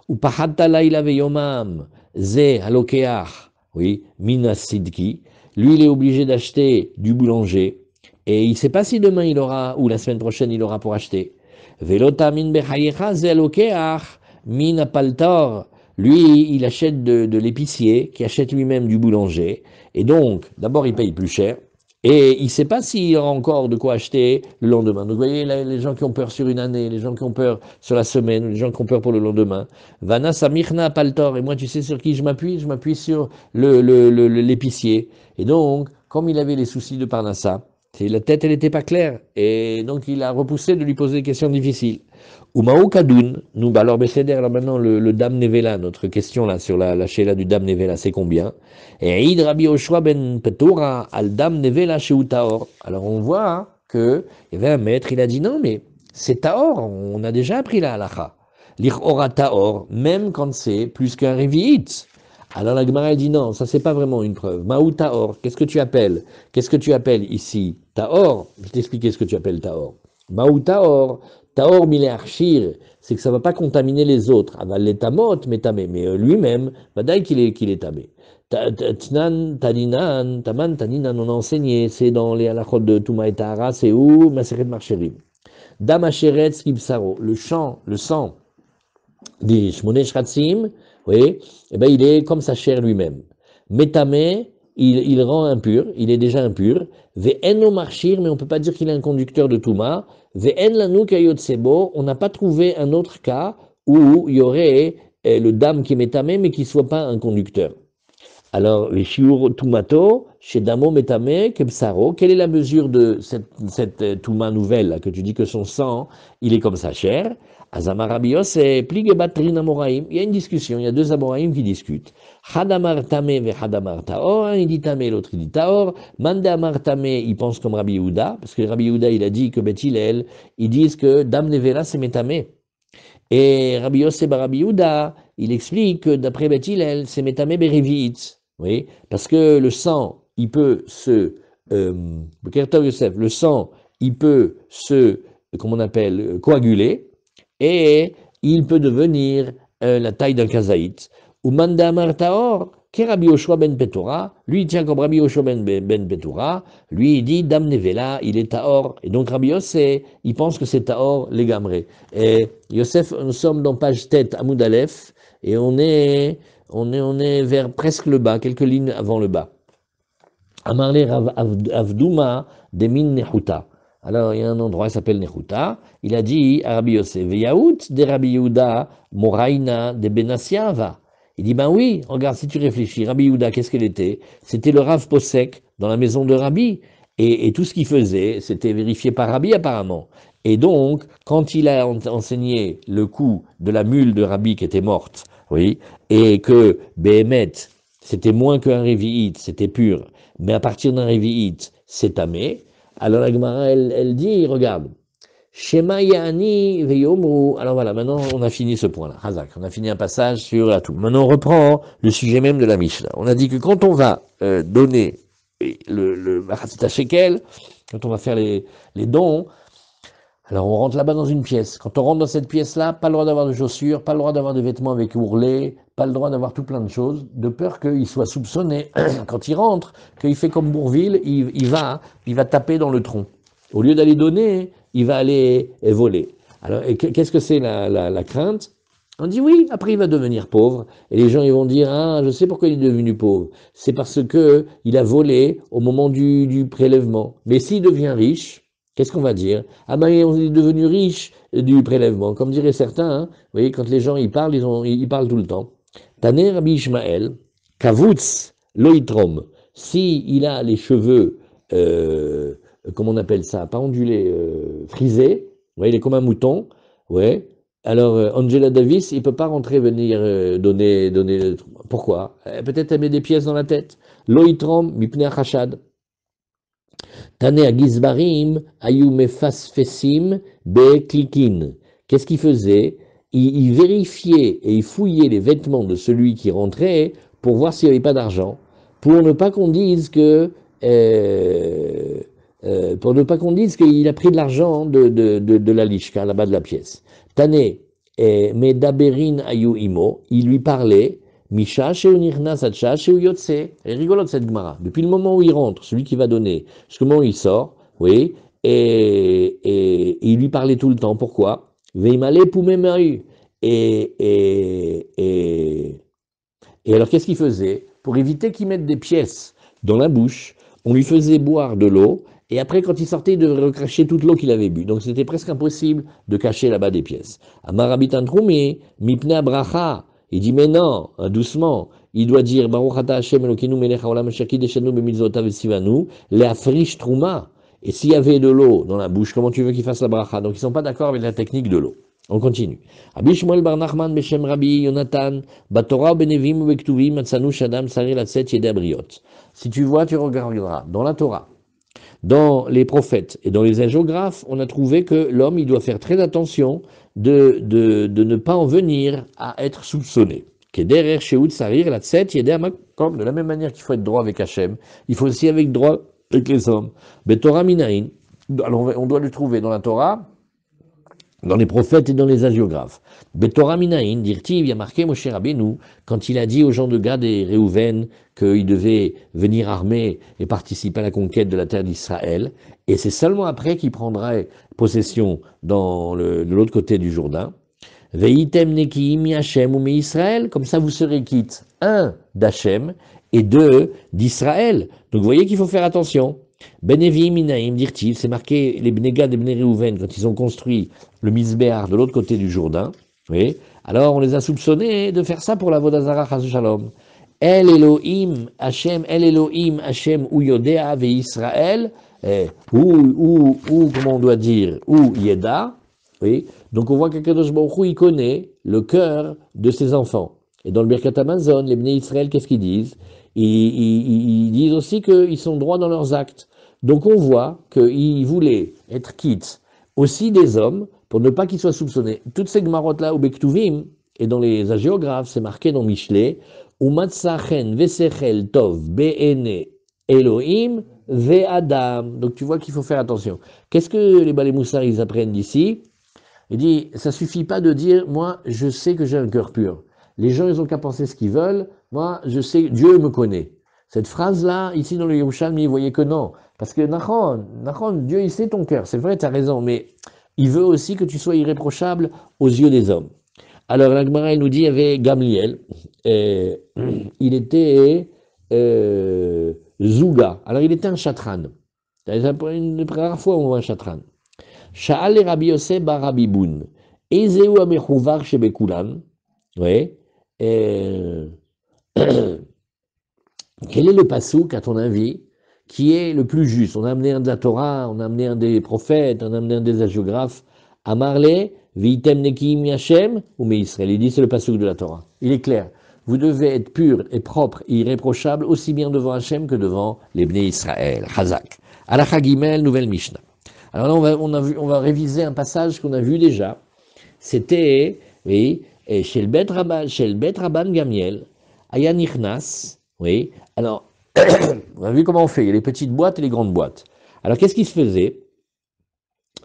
Ou pahatta laila veyomam ze halokeach, oui, mina sidki. Lui, il est obligé d'acheter du boulanger. Et il ne sait pas si demain il aura, ou la semaine prochaine il aura pour acheter. Velota min bechayecha ze halokeach, min paltor. Lui, il achète de l'épicier, qui achète lui-même du boulanger. Et donc, d'abord, il paye plus cher. Et il ne sait pas s'il aura encore de quoi acheter le lendemain. Donc, vous voyez, les gens qui ont peur sur une année, les gens qui ont peur sur la semaine, les gens qui ont peur pour le lendemain. Vana Samirna Paltor. Et moi, tu sais sur qui je m'appuie? Je m'appuie sur l'épicier. Et donc, comme il avait les soucis de Parnassa, la tête, elle n'était pas claire. Et donc, il a repoussé de lui poser des questions difficiles. Umaou Kadoun, nous, bah alors, Besséder, alors maintenant, le Dame Nevela, notre question là, sur la Sheila du Dame Nevela, c'est combien? Et Eid Rabbi Yoshua ben Petora al Dam Nevela chez Taor. Alors, on voit que il y avait un maître, il a dit non, mais c'est Taor, on a déjà appris la halacha. L'Ichora Taor, même quand c'est plus qu'un Revi'it. Alors la Gemara dit non, ça c'est pas vraiment une preuve. Maou Taor, qu'est-ce que tu appelles? Qu'est-ce que tu appelles ici? Taor, je vais t'expliquer ce que tu appelles Taor. Maou Taor, Taor mile archir, c'est que ça va pas contaminer les autres. Aval les tamot, mais tamé, mais lui-même, badaï qu'il est tamé. Tnan, Taninan, Taman, Taninan, on a enseigné, c'est dans les halachot de Touma et Tahara, c'est où? Maseret Marcherim. Dam Asheretz Kibsaro, le sang des Shmoné Shratzim, oui, eh ben il est comme sa chair lui-même. Métamé, il rend impur, il est déjà impur. Ve'en marchir, mais on ne peut pas dire qu'il est un conducteur de Touma. Ve'en lanu kayot sebo, on n'a pas trouvé un autre cas où il y aurait le dame qui est métamé, mais qui ne soit pas un conducteur. Alors, les shiur tumato, chez Damo Metame, Kebsaro, quelle est la mesure de cette touma nouvelle, là, que tu dis que son sang, il est comme sa chair? Azamarabios, c'est plige batrin amoraim. Il y a une discussion, il y a deux amoraim qui discutent. Hadamar tame ve hadamar taor, un il dit tame, l'autre il dit taor. Mandamar tame, il pense comme Rabbi Yehuda, parce que Rabbi Yehuda, il a dit que Bet Hillel, ils disent que Dam Nevela, c'est métamé. Et Rabbi Yosef bar Rabbi Yehuda, il explique que d'après Bet Hillel, c'est métamé beriviit. Oui, parce que le sang, il peut le sang, il peut se, comment on appelle, coaguler, et il peut devenir la taille d'un kazaït. Ou manda martaor, que Rabbi Yoshua ben Petora, lui il tient comme Rabbi Yoshua ben Petora, lui il dit Dam Nevela, il est taor, et donc Rabbi Yosef, il pense que c'est taor les gamrés. Et Yosef, nous sommes dans page tête Amoud Aleph, et on est vers presque le bas, quelques lignes avant le bas. Amarle Avdouma de Min Nehuta. Alors, il y a un endroit qui s'appelle Nehuta. Il a dit à Rabbi Yosef, Veyaout de Rabbi Yehuda, Moraina de Benassiava. Il dit, ben oui, regarde, si tu réfléchis, Rabbi Yehuda, qu'est-ce qu'elle était? C'était le Rav Posek dans la maison de Rabbi. Et tout ce qu'il faisait, c'était vérifié par Rabbi apparemment. Et donc, quand il a enseigné le coup de la mule de Rabbi qui était morte, oui, et que Béhémet, c'était moins qu'un révi'it, c'était pur, mais à partir d'un révi'it, c'est tamé. Alors la Gemara, elle dit, regarde, Shema Ya'ani Veyomru. Alors voilà, maintenant on a fini ce point-là, Hazak, on a fini un passage sur la tout. Maintenant on reprend le sujet même de la Mishnah. On a dit que quand on va donner le Machatzit Shekel, quand on va faire les dons, alors on rentre là-bas dans une pièce. Quand on rentre dans cette pièce-là, pas le droit d'avoir de chaussures, pas le droit d'avoir des vêtements avec ourlets, pas le droit d'avoir tout plein de choses, de peur qu'il soit soupçonné quand il rentre, qu'il fait comme Bourville, il va taper dans le tronc. Au lieu d'aller donner, il va aller voler. Alors qu'est-ce que c'est la crainte? On dit oui, après il va devenir pauvre, et les gens ils vont dire ah je sais pourquoi il est devenu pauvre, c'est parce que il a volé au moment du prélèvement. Mais s'il devient riche, qu'est-ce qu'on va dire? Ah ben on est devenu riche du prélèvement, comme diraient certains. Hein, vous voyez quand les gens ils parlent tout le temps. Taner Rabbi Ishmael, kavutz loitrom, si il a les cheveux comment on appelle ça, pas ondulés, frisés, ouais, il est comme un mouton, ouais. Alors, Angela Davis, il peut pas rentrer, venir donner. Pourquoi? Peut-être elle met des pièces dans la tête. Loitrom, mipnei achashad. Tane à Gizbarim, Ayu Mefasfesim, Beklikin. Qu'est-ce qu'il faisait? Il vérifiait et il fouillait les vêtements de celui qui rentrait pour voir s'il n'y avait pas d'argent, pour ne pas qu'on dise que euh, pour ne pas qu'on dise qu'il a pris de l'argent de la lichka, là-bas de la pièce. Tane, Medaberin Ayu Imo, il lui parlait, Misha Sheunirna Sacha Sheuyotse. Elle est rigolote cette Gemara. Depuis le moment où il rentre, celui qui va donner, jusqu'au moment où il sort, oui, et il lui parlait tout le temps. Pourquoi? Veimale Poumemahu. Et, et, et, et alors, qu'est-ce qu'il faisait? Pour éviter qu'il mette des pièces dans la bouche, on lui faisait boire de l'eau, et après, quand il sortait, il devait recracher toute l'eau qu'il avait bu. Donc, c'était presque impossible de cacher là-bas des pièces. Amarabitan Troumi, Mipne Abracha. Il dit, mais non, doucement. Il doit dire, Baruch ata Hashem Elokeinu melech haolam asher kideshanu b'mitzvotav v'tzivanu, le'afrish truma. Et s'il y avait de l'eau dans la bouche, comment tu veux qu'il fasse la bracha? Donc, ils ne sont pas d'accord avec la technique de l'eau. On continue. Rabbi Shmuel bar Nachman beshem Rabbi Yonatan, Batorah benevim ou bektuvim, matzanu shadam sari latset yedei abriot. Si tu vois, tu regarderas. Dans la Torah, dans les prophètes et dans les hagiographes, on a trouvé que l'homme, il doit faire très attention de ne pas en venir à être soupçonné. Keder sheut sarir latset yedei amakom. De la même manière qu'il faut être droit avec Hachem, il faut aussi être droit avec les hommes. Betorah minaïn. Alors on doit le trouver dans la Torah, dans les prophètes et dans les hagiographes. Betorah minaïn, dirti, il y a marqué Moshe Rabbeinu, quand il a dit aux gens de Gad et Réhouven qu'ils devaient venir armés et participer à la conquête de la terre d'Israël, et c'est seulement après qu'il prendra possession de l'autre côté du Jourdain. Veitem nekiim mi Hashem ou mi Israël, comme ça vous serez quittes, un d'Hachem et deux d'Israël. Donc vous voyez qu'il faut faire attention. Benevi minaim, dirtiv, c'est marqué les Bnegad et Bnei Réhouven quand ils ont construit le Misbéar de l'autre côté du Jourdain. Oui. Alors on les a soupçonnés de faire ça pour la Vodazara Chas Shalom. El Elohim Hashem ou Yodea ve Israël, ou comment on doit dire, ou Yeda. Oui. Donc on voit qu'Akadosh Baruch Hu, il connaît le cœur de ses enfants. Et dans le Birkat Hamazon, les Bnei Israël, qu'est-ce qu'ils disent? Ils disent aussi qu'ils sont droits dans leurs actes. Donc on voit qu'ils voulaient être quittes aussi des hommes pour ne pas qu'ils soient soupçonnés. Toutes ces gemarottes-là, au Bektuvim, et dans les hagiographes, c'est marqué dans Michelet, Umatsachen vesechel tov be'ene Elohim ve'adam. Donc tu vois qu'il faut faire attention. Qu'est-ce que les Balei Moussar, ils apprennent d'ici? Il dit, ça suffit pas de dire, moi, je sais que j'ai un cœur pur. Les gens, ils ont qu'à penser ce qu'ils veulent. Moi, je sais, Dieu me connaît. Cette phrase-là, ici dans le Yerushalmi, vous voyez que non. Parce que Nachon, Dieu, il sait ton cœur. C'est vrai, tu as raison, mais il veut aussi que tu sois irréprochable aux yeux des hommes. Alors, la Gemara, elle nous dit, il y avait Gamliel. Il était Zouga. Alors, il était un chatran. C'est une rare fois où on voit un chatran. Sha'al Rabbi Yosef bar Rabbi Boun. Ezeu amechouvar shebekulan. Oui. Quel est le passouk, à ton avis, qui est le plus juste? On a amené un de la Torah, on a amené un des prophètes, on a amené un des hagiographes. Amarle, vitem nekim Hashem, ou mais Israël. Il dit c'est le passouk de la Torah. Il est clair. Vous devez être pur et propre et irréprochable aussi bien devant Hashem que devant les Bnei Israël. Chazak. Alacha Gimel, nouvelle Mishnah. Alors là, on va réviser un passage qu'on a vu déjà. C'était, oui, chez le Bet Rabban Gamiel, Aya Nichnas, oui. Alors, on a vu comment on fait. Il y a les petites boîtes et les grandes boîtes. Alors, qu'est-ce qui se faisait?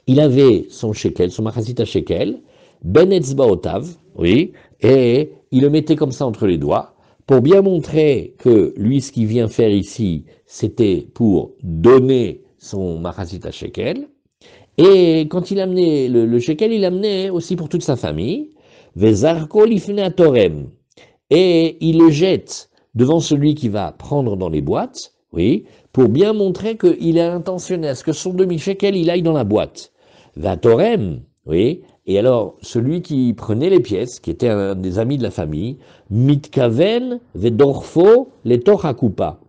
Il avait son shekel, son machasita shekel, ben etzbaotav, oui, et il le mettait comme ça entre les doigts, pour bien montrer que lui, ce qu'il vient faire ici, c'était pour donner son machasita shekel. Et quand il amenait le shekel, il amenait aussi pour toute sa famille. Vezarko lifne torem. Et il le jette devant celui qui va prendre dans les boîtes, oui, pour bien montrer qu'il est intentionné à ce que son demi-shekel, il aille dans la boîte. Vatorem, oui, et alors celui qui prenait les pièces, qui était un des amis de la famille, mitkaven vedorfo letochakupa.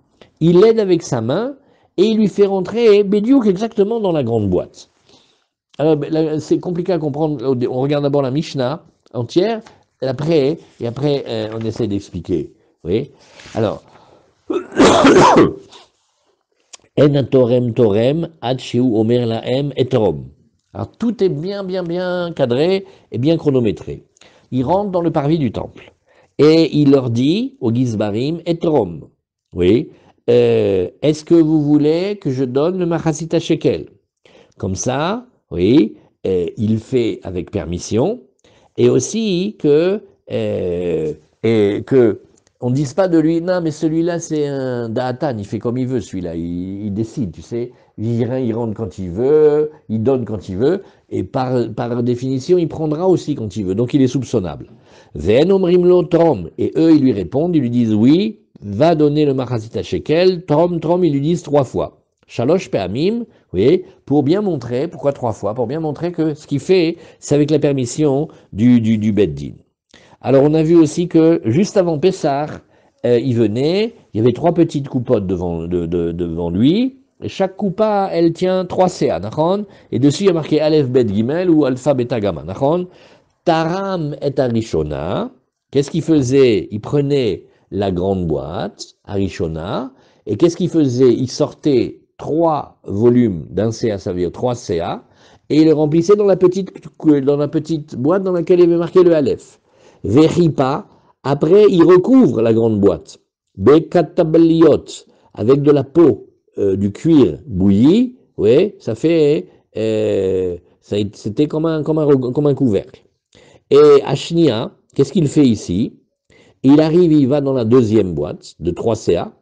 Il l'aide avec sa main et il lui fait rentrer Bédiouk exactement dans la grande boîte. Alors, c'est compliqué à comprendre. On regarde d'abord la Mishnah entière, et après on essaie d'expliquer. Oui. Alors, En torem torem, ad sheu omer laem et rom. Alors tout est bien cadré et bien chronométré. Il rentre dans le parvis du temple et il leur dit au Gizbarim et rom. Oui, est-ce que vous voulez que je donne le Machasita Shekel? Comme ça, oui, il fait avec permission, et aussi que on ne dise pas de lui, non, mais celui-là, c'est un Da'atan, il fait comme il veut, celui-là, il décide, tu sais, il rentre quand il veut, il donne quand il veut, et par définition, il prendra aussi quand il veut, donc il est soupçonnable. Ve'en omrim lo trom, et eux, ils lui répondent, ils lui disent, oui, va donner le Machasita Shekel, trom, ils lui disent 3 fois. Shalosh pe'amim, oui, pour bien montrer, pourquoi 3 fois? Pour bien montrer que ce qu'il fait, c'est avec la permission du Beddin. Alors on a vu aussi que juste avant Pessah, il venait, il y avait 3 petites coupottes devant lui, et chaque coupa, elle tient 3 CA, nachon, et dessus il y a marqué Aleph Bet Gimel ou Alpha Beta Gamma, nachon. Taram et Arishona, qu'est-ce qu'il faisait? Il prenait la grande boîte, Arishona, et qu'est-ce qu'il faisait? Il sortait 3 volumes d'un CA, ça veut dire 3 CA, et il les remplissait dans la petite boîte dans laquelle il avait marqué le Aleph. Vechipa, après il recouvre la grande boîte. Bekatabliot, avec de la peau du cuir bouilli, oui, ça fait, c'était comme un couvercle. Et Ashnia, qu'est-ce qu'il fait ici? Il arrive, il va dans la deuxième boîte de 3 CA,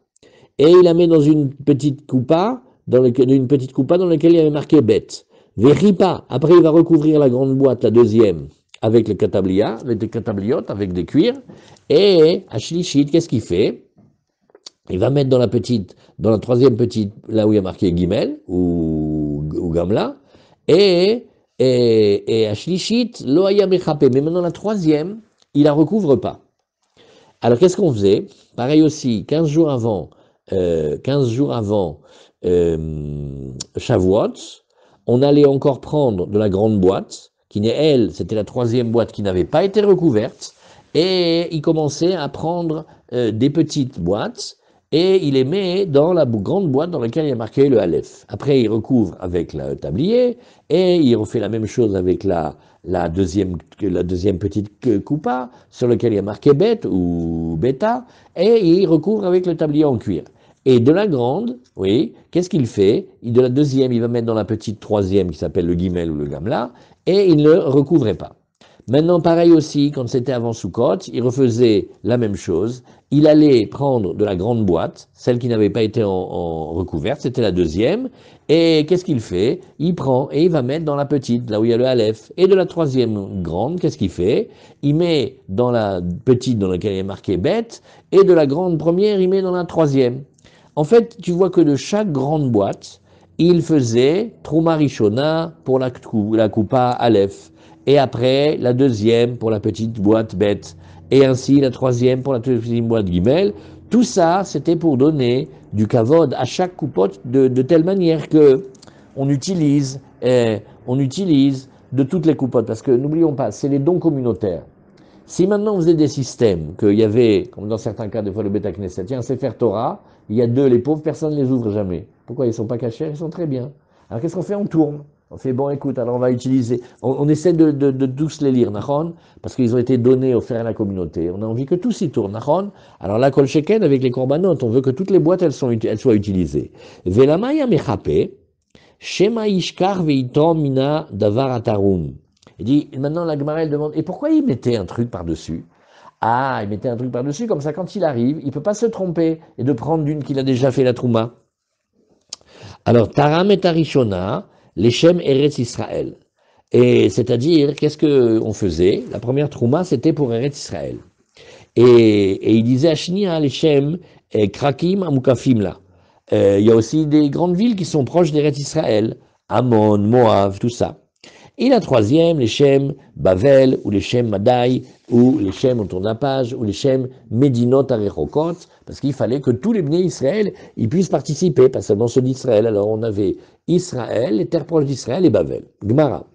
et il la met dans une petite coupa, dans laquelle il y avait marqué bête. Véripa, après il va recouvrir la grande boîte, la deuxième, avec le katablia, avec des katabliotes, avec des cuirs, et Ashlishit, qu'est-ce qu'il fait? Il va mettre dans la troisième petite, là où il y a marqué Gimel, ou Gamla, et Ashlishit, Loaya Mechape. Mais maintenant, la troisième, il la recouvre pas. Alors, qu'est-ce qu'on faisait? Pareil aussi, 15 jours avant Shavuot, on allait encore prendre de la grande boîte, c'était la troisième boîte qui n'avait pas été recouverte, et il commençait à prendre des petites boîtes, et il les met dans la grande boîte dans laquelle il y a marqué le Aleph. Après, il recouvre avec le tablier, et il refait la même chose avec la deuxième petite coupa, sur laquelle il y a marqué bête ou bêta, et il recouvre avec le tablier en cuir. Et de la grande, oui, qu'est-ce qu'il fait? De la deuxième, il va mettre dans la petite troisième qui s'appelle le guimel ou le gamla, et il ne recouvrait pas. Maintenant, pareil aussi, quand c'était avant Sukkot, il refaisait la même chose. Il allait prendre de la grande boîte, celle qui n'avait pas été en recouverte, c'était la deuxième, et qu'est-ce qu'il fait? Il prend et il va mettre dans la petite, là où il y a le Aleph. Et de la troisième grande, qu'est-ce qu'il fait? Il met dans la petite dans laquelle il est marqué bête, et de la grande première, il met dans la troisième. En fait, tu vois que de chaque grande boîte, il faisait Trouma Rishona pour la coupa Aleph, et après la deuxième pour la petite boîte bête, et ainsi la troisième pour la petite boîte Gimel. Tout ça, c'était pour donner du kavod à chaque coupote de telle manière que on utilise de toutes les coupotes, parce que n'oublions pas, c'est les dons communautaires. Si maintenant on faisait des systèmes, qu'il y avait, comme dans certains cas, des fois le Beth Knesset, tiens, Sefer Torah, il y a 2, les pauvres, personne ne les ouvre jamais. Pourquoi? Ils ne sont pas cachés, ils sont très bien. Alors qu'est-ce qu'on fait? On tourne. On fait, bon, écoute, alors on va utiliser, on essaie de tous les lire, nachon, parce qu'ils ont été donnés, offerts à la communauté. On a envie que tous y tournent, nachon. Alors là, Kol Sheken, avec les korbanot, on veut que toutes les boîtes, elles soient utilisées. Velamaya mechape, shema ishkar veitrom mina davar atarum. Il dit, maintenant la Gemara, elle demande, et pourquoi il mettait un truc par-dessus? Ah, il mettait un truc par-dessus, comme ça, quand il arrive, il ne peut pas se tromper et de prendre d'une qu'il a déjà fait la trouma. Alors, Taram et Tarishona, l'Echem Eretz Israël. Et c'est-à-dire, qu'est-ce qu'on faisait? La première trouma, c'était pour Eretz Israël. Et il disait à Shnia, l'Echem, Krakim, Amukafim, là. Il y a aussi des grandes villes qui sont proches d'Eretz Israël. Ammon, Moab, tout ça. Et la troisième, les Shem Bavel, ou les Shem Madai, ou les Shem, on tourne la page, ou les Shem Medinot Arechokot, parce qu'il fallait que tous les Bnei Israël, ils puissent participer, pas seulement ceux d'Israël. Alors on avait Israël, les terres proches d'Israël et Bavel. Gemara.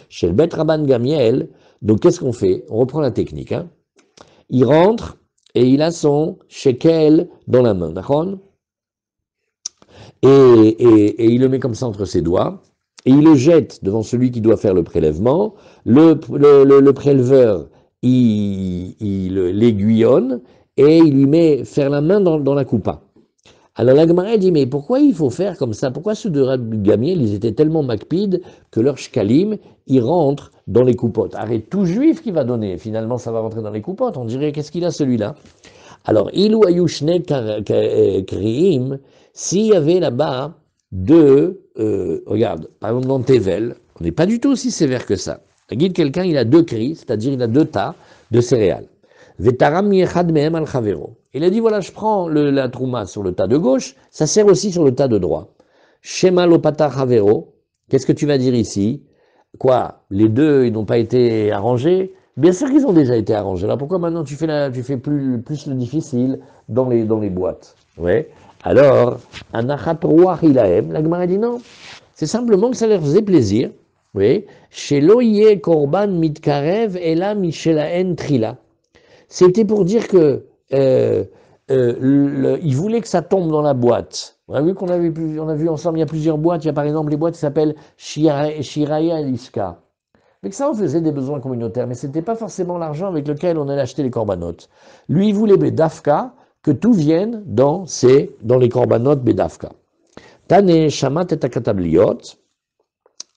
Chez le Bet Rabban Gamiel, donc qu'est-ce qu'on fait? On reprend la technique. Hein. Il rentre et il a son shekel dans la main. D'accord? et il le met comme ça entre ses doigts, et il le jette devant celui qui doit faire le prélèvement. Le préleveur, il l'aiguillonne, et il lui met faire la main dans la coupa. Alors la Gemara dit, mais pourquoi il faut faire comme ça? Pourquoi ceux de Rabbi Gamiel, ils étaient tellement macpides que leur shkalim, ils rentrent dans les coupottes? Arrête, tout juif qui va donner, finalement ça va rentrer dans les coupottes. On dirait, qu'est-ce qu'il a celui-là? Alors, Ilou Ayushne Kriim, s'il y avait là-bas regarde, par exemple dans Tevel, on n'est pas du tout aussi sévère que ça. Quelqu'un, il a deux cris, c'est-à-dire il a deux tas de céréales. Vetaram yechad mehem al chavero. Il a dit, voilà, je prends la trouma sur le tas de gauche, ça sert aussi sur le tas de droit. Shema lopata chavero, qu'est-ce que tu vas dire ici? Quoi? Les deux, ils n'ont pas été arrangés? Bien sûr qu'ils ont déjà été arrangés. Alors pourquoi maintenant tu fais plus le difficile dans les boîtes? Ouais. Alors, anachat roach ilahem, la Gemara dit non. C'est simplement que ça leur faisait plaisir. Oui. Chez loye korban mitkarev ela michelaen trila. C'était pour dire que il voulait que ça tombe dans la boîte. On a vu on a vu ensemble, il y a plusieurs boîtes. Il y a par exemple les boîtes qui s'appellent Shiraya Eliska. Mais que ça, on faisait des besoins communautaires, mais ce n'était pas forcément l'argent avec lequel on allait acheter les corbanotes. Lui, il voulait Bedafka, que tout vienne dans les corbanotes Bedafka. Tane shamat et akatabliot,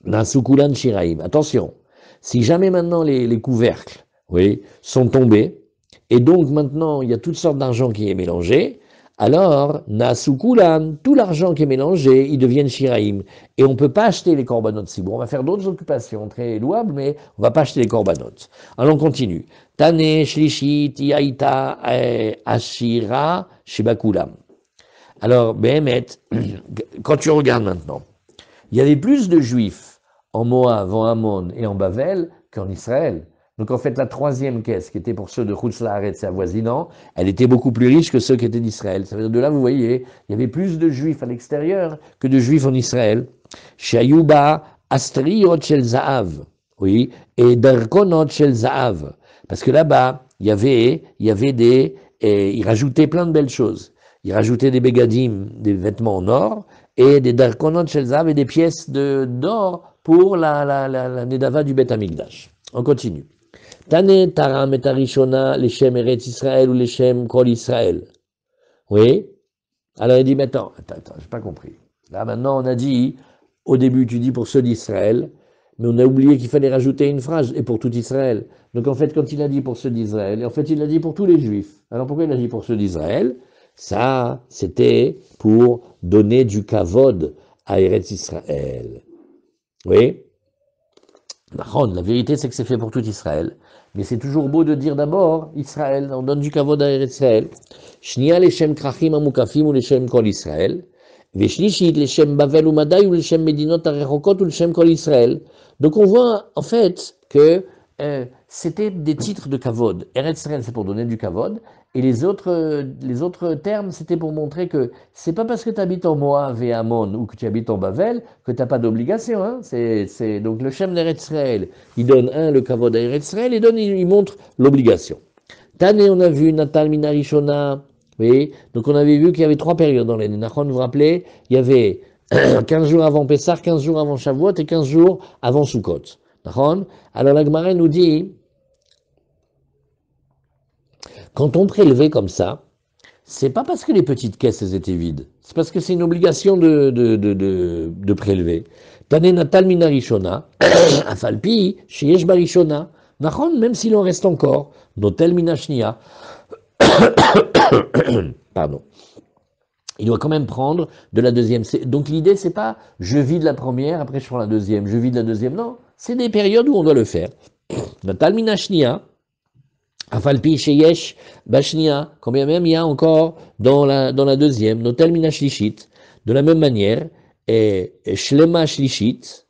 nasukulan shiraim. Attention, si jamais maintenant les couvercles, oui, sont tombés, et donc maintenant il y a toutes sortes d'argent qui est mélangé, alors, nasukulan, tout l'argent qui est mélangé, ils deviennent shiraim. Et on ne peut pas acheter les corbanotes si bon. On va faire d'autres occupations très louables, mais on ne va pas acheter les corbanotes. Alors on continue. Tane, shlishit, yaita, ashira, shibakulam. Alors, Behemet, quand tu regardes maintenant, il y avait plus de juifs en Moab, en Ammon et en Bavel qu'en Israël. Donc en fait, la troisième caisse, qui était pour ceux de Chutz Laaretz et avoisinants, elle était beaucoup plus riche que ceux qui étaient d'Israël. Ça veut dire, de là, vous voyez, il y avait plus de juifs à l'extérieur que de juifs en Israël. Shayuba Astriot Shel Zaav, oui, et Darkonot Shel Zaav. Parce que là-bas, il y avait ils rajoutaient plein de belles choses. Ils rajoutaient des bégadim, des vêtements en or, et des Darkonot Shel Zaav et des pièces d'or pour la Nedava du Beth Amikdash. On continue. Tane taram et tarishona leshem Eretz Israël ou leshem Kol Israël. Oui. Alors il dit, mais attends, j'ai pas compris. Là maintenant on a dit, au début tu dis pour ceux d'Israël, mais on a oublié qu'il fallait rajouter une phrase, et pour tout Israël. Donc en fait quand il a dit pour ceux d'Israël, en fait il a dit pour tous les Juifs. Alors pourquoi il a dit pour ceux d'Israël? Ça, c'était pour donner du kavod à Eretz Israël. Oui. La vérité, c'est que c'est fait pour tout Israël. Mais c'est toujours beau de dire d'abord Israël. On donne du kavod à Israël. Shnia leshem krachim amukafim ou leshem kol Israël. Veshlishit leshem Bavel ou Madai ou leshem Medinot arechokot ou leshem kol Israël. Donc on voit en fait que c'était des titres de kavod. Eretz Israël, c'est pour donner du kavod. Et les autres termes, c'était pour montrer que c'est pas parce que tu habites en Moab et Ammon ou que tu habites en Bavel que tu n'as pas d'obligation. Hein. Donc le Shem d'Eretz Israël, il donne le kavod à Eretz Israël et il montre l'obligation. Tane, on a vu Natal Minarishona. Oui, donc on avait vu qu'il y avait 3 périodes dans l'année. Nachon, vous vous rappelez, il y avait 15 jours avant Pessah, 15 jours avant Shavuot et 15 jours avant Sukkot. Nachon. Alors la Gemara nous dit, quand on prélevait comme ça, c'est pas parce que les petites caisses étaient vides, c'est parce que c'est une obligation de prélever. Tane natal minarishona, afalpi, sheyesh barishona, nachon, même s'il en reste encore, notel minashnia, pardon. Il doit quand même prendre de la deuxième. Donc l'idée, c'est pas je vide la première, après je prends la deuxième, je vide la deuxième. Non, c'est des périodes où on doit le faire. Natal minashnia, Afalpi sheyesh bashnia, combien même il y a encore dans la deuxième, notel mina shlishit, de la même manière, et shlema shlishit,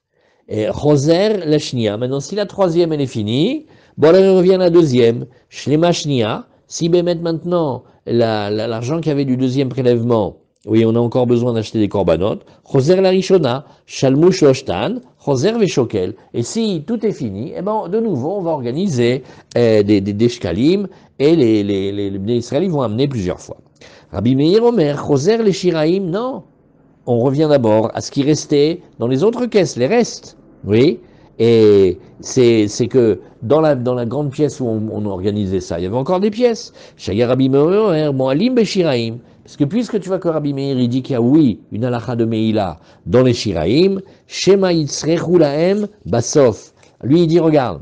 et choser la shnia. Maintenant, si la troisième elle est finie, bon, là, on revient à la deuxième, shlema shnia. Si bémet maintenant l'argent qu'il y avait du deuxième prélèvement, oui, on a encore besoin d'acheter des corbanotes, choser la rishona, shalmu shoshtan, choser veshokel. Et si tout est fini, eh ben, de nouveau, on va organiser des shkalim, et les Israéliens vont amener plusieurs fois. Rabbi Meir Omer, choser les shiraim, non. on revient d'abord à ce qui restait dans les autres caisses, les restes. Oui. Et c'est que dans la grande pièce où on organisait ça, il y avait encore des pièces. Shaya Rabbi Meir, Moalim Beshiraim. Parce que puisque tu vois que Rabbi Meir, il dit qu'il y a, oui, une halakha de Meïla dans les Shiraim, Shema Yitzrechu Lahem Basof. Lui, il dit, regarde,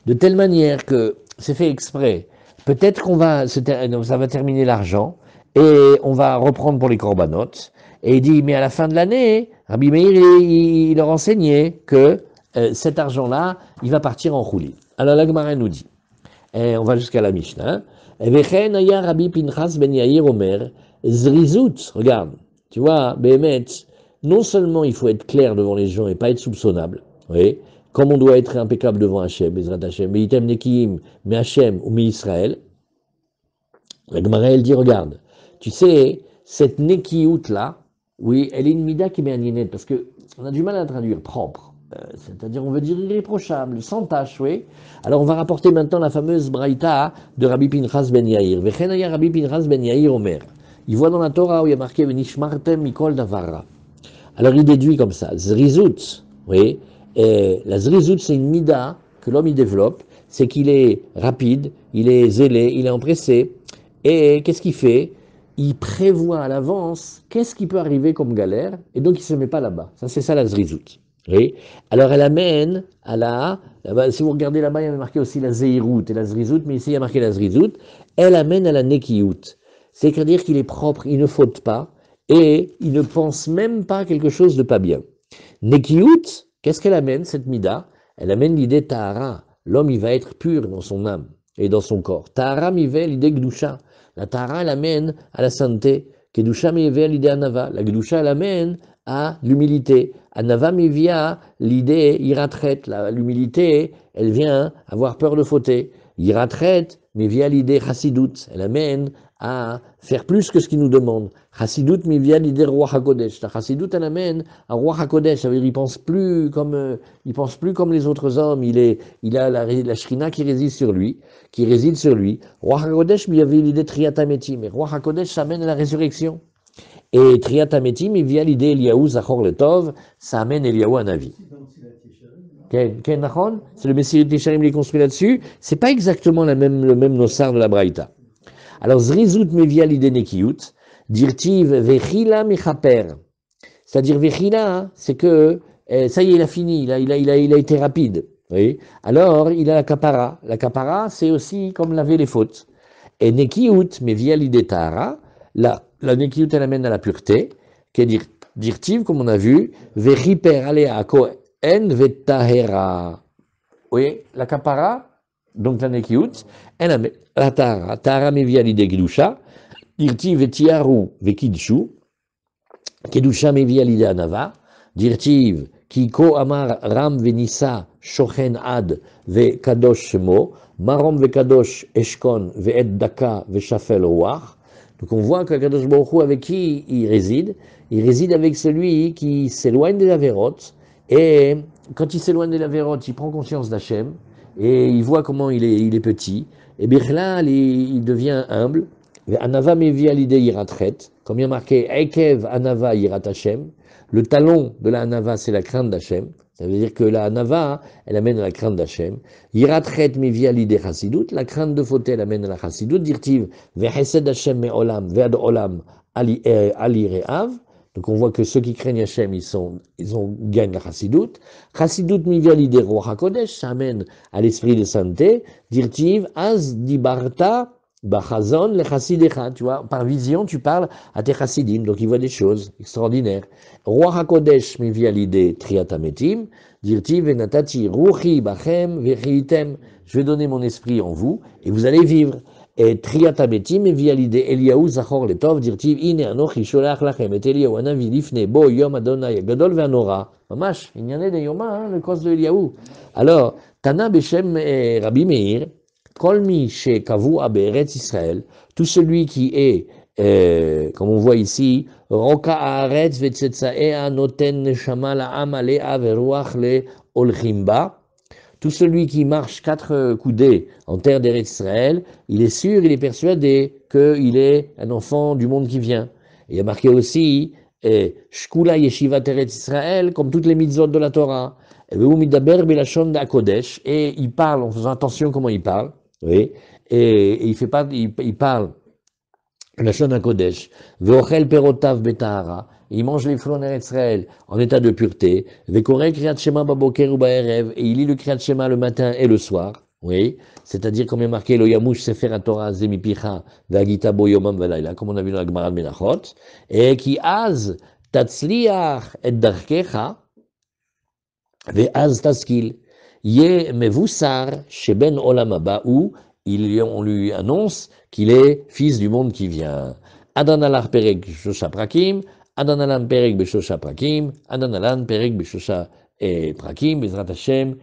de telle manière que c'est fait exprès. Peut-être qu'on va, ça va terminer l'argent et on va reprendre pour les corbanotes. Et il dit, mais à la fin de l'année, Rabbi Meir, il leur enseignait que cet argent-là, il va partir en roulis. Alors la Gemara nous dit, et on va jusqu'à la Mishnah, Vechen aya Rabbi Pinchas ben Yair Omer, Zrizout, regarde, tu vois, Béhémet, non seulement il faut être clair devant les gens et pas être soupçonnable, oui, comme on doit être impeccable devant Hachem, Bezrat Hachem, mais item nekiim, mais Hachem ou mais Israël, la Gemara elle dit, regarde, tu sais, cette nekiout là, oui, elle est une mida qui est méaninet, parce que on a du mal à la traduire propre. C'est-à-dire, on veut dire irréprochable, sans tache, oui. Alors, on va rapporter maintenant la fameuse braïta de Rabbi Pinchas ben Yair. Vechenaya Rabbi Pinchas ben Yair Omer. Il voit dans la Torah où il y a marqué Venishmartem Mikol Davara. Alors, il déduit comme ça, Zrizout, oui. Et la Zrizout, c'est une mida que l'homme y développe, c'est qu'il est rapide, il est zélé, il est empressé. Et qu'est-ce qu'il fait? Il prévoit à l'avance qu'est-ce qui peut arriver comme galère, et donc il ne se met pas là-bas. Ça, c'est ça la Zrizout. Oui. Alors elle amène à si vous regardez là-bas, il y a marqué aussi la Zehirout et la Zrizout, mais ici il y a marqué la Zrizout, elle amène à la Nekiout. C'est-à-dire qu'il est propre, il ne faute pas, et il ne pense même pas quelque chose de pas bien. Nekiout, qu'est-ce qu'elle amène, cette Mida? Elle amène l'idée Tahara. L'homme, il va être pur dans son âme et dans son corps. Tahara mivel l'idée Gdusha. La Tahara, elle amène à la sainteté. Kedusha mivel l'idée Anava. La Gdusha, elle amène à l'humilité. Anava mivia, l'idée iratret. L'humilité, elle vient avoir peur de fauter. Iratret, mivia l'idée chassidut. Elle amène à faire plus que ce qu'il nous demande. Chassidut mivia l'idée roi hakodesh. La chassidut, elle amène à roi hakodesh. Ça veut dire il pense plus comme les autres hommes. Il a la shrina qui réside sur lui. Roi hakodesh mivia l'idée triatametim. Mais roi hakodesh, ça amène à la résurrection. Et Triatametim, il vient l'idée Eliaou Zachor Letov, ça amène Eliaou à Navi. C'est le Messiah Tisharim qui est construit là-dessus. C'est pas exactement le même nossar de la Braïta. Alors Zrizout me vient l'idée Nekiout, dirtiv Vechila Mechaper. C'est-à-dire Vechila, c'est que ça y est, il a fini, il a été rapide. Oui. Alors il a la kapara. La kapara, c'est aussi comme laver les fautes. Et Nekiout me vient l'idée Tahara. La Nekiout, elle amène à la pureté, qui est dirtive, comme on a vu, Vechiper alea kohen vetahera. Oui, la kapara, donc la Nekiout, elle amène la Tahara. Tahara me vient l'idée Kedusha, dirtive vetiaru vekidshu, Kedusha me vient l'idée Anava, dirtive Kiko amar ram venissa shochen ad ve kadosh shemo, marom ve kadosh eshkon ve et daka ve shafel roach. Donc on voit qu'Akadosh Baruch Hu, avec qui il réside avec celui qui s'éloigne des Avérotes, et quand il s'éloigne des Avérotes, il prend conscience d'Hachem, et il voit comment il est petit, et Birlal, il devient humble. Anava mevi alidei yiratret, comme il y a marqué Ekev Anava yirat Hachem, le talon de la Anava, c'est la crainte d'Hachem. Ça veut dire que la Anava, elle amène à la crainte d'Hachem. Yiratret mivia l'idée chassidut, la crainte de fauter, elle amène à la chassidut. Dirtiv, vehesed Hachem me olam, ve'ad olam ali re'av. Donc on voit que ceux qui craignent Hachem, gagnent la chassidut. Chassidut mivia l'idée roi hakodesh, ça amène à l'esprit de sainteté. Dirtiv, az dibarta bachazon le chassidecha. Tu vois, par vision, tu parles à tes chassidim, donc ils voient des choses extraordinaires. Roi HaKodesh me via l'idée triatametim, dirti venatati ruchi bachem vechiitem. Je vais donner mon esprit en vous et vous allez vivre. Et triatametim me via l'idée Eliaou Zachor Letov, dirti ine anochi sholach lachem et Eliaou anavi lifne bo yom Adonai gadol ve'anora. Mamash, il y en a des yoma, le cause de Eliaou. Alors, Tana Beshem Rabbi Meir, Kol mi shekavu be'eretz Israël, tout celui qui est comme on voit ici, Roka haaretz ve'tzetzaea noten neshama la'am alea ve'ruach le'olchim ba. Tout celui qui marche 4 coudées en terre d'Eretz Israël, il est sûr, il est persuadé qu'il est un enfant du monde qui vient. Et il y a marqué aussi, et Shkula Yeshivat Eretz Israël, comme toutes les mitzvot de la Torah. Et Midaber Belashon Kodesh, et il parle, en faisant attention comment il parle, oui, et il fait pas, il parle Lashon Kodesh, Veochel Perotav Betahara, il mange les fruits en Eretz Israël en état de pureté, Vekorek Kriyat Shema Baboker ou Baerev, et il lit le Kriyat Shema le matin et le soir, oui, c'est-à-dire comme il est marqué le Yamush Sefer Torah Zemipicha Vagita Bo Yomam Velayla, comme on a vu dans la Gemara de Menachot, et qui az Tatzliach et Darkecha, Ve'az Taskil, Ye Mevusar Sheben Olam Haba, où on lui annonce qu'il est fils du monde qui vient. Adanalar Perek Shosha Prakim, Adanalam Perek Beshosha Prakim, Adanalan Perek Beshosha Prakim, Bezrat Hashem,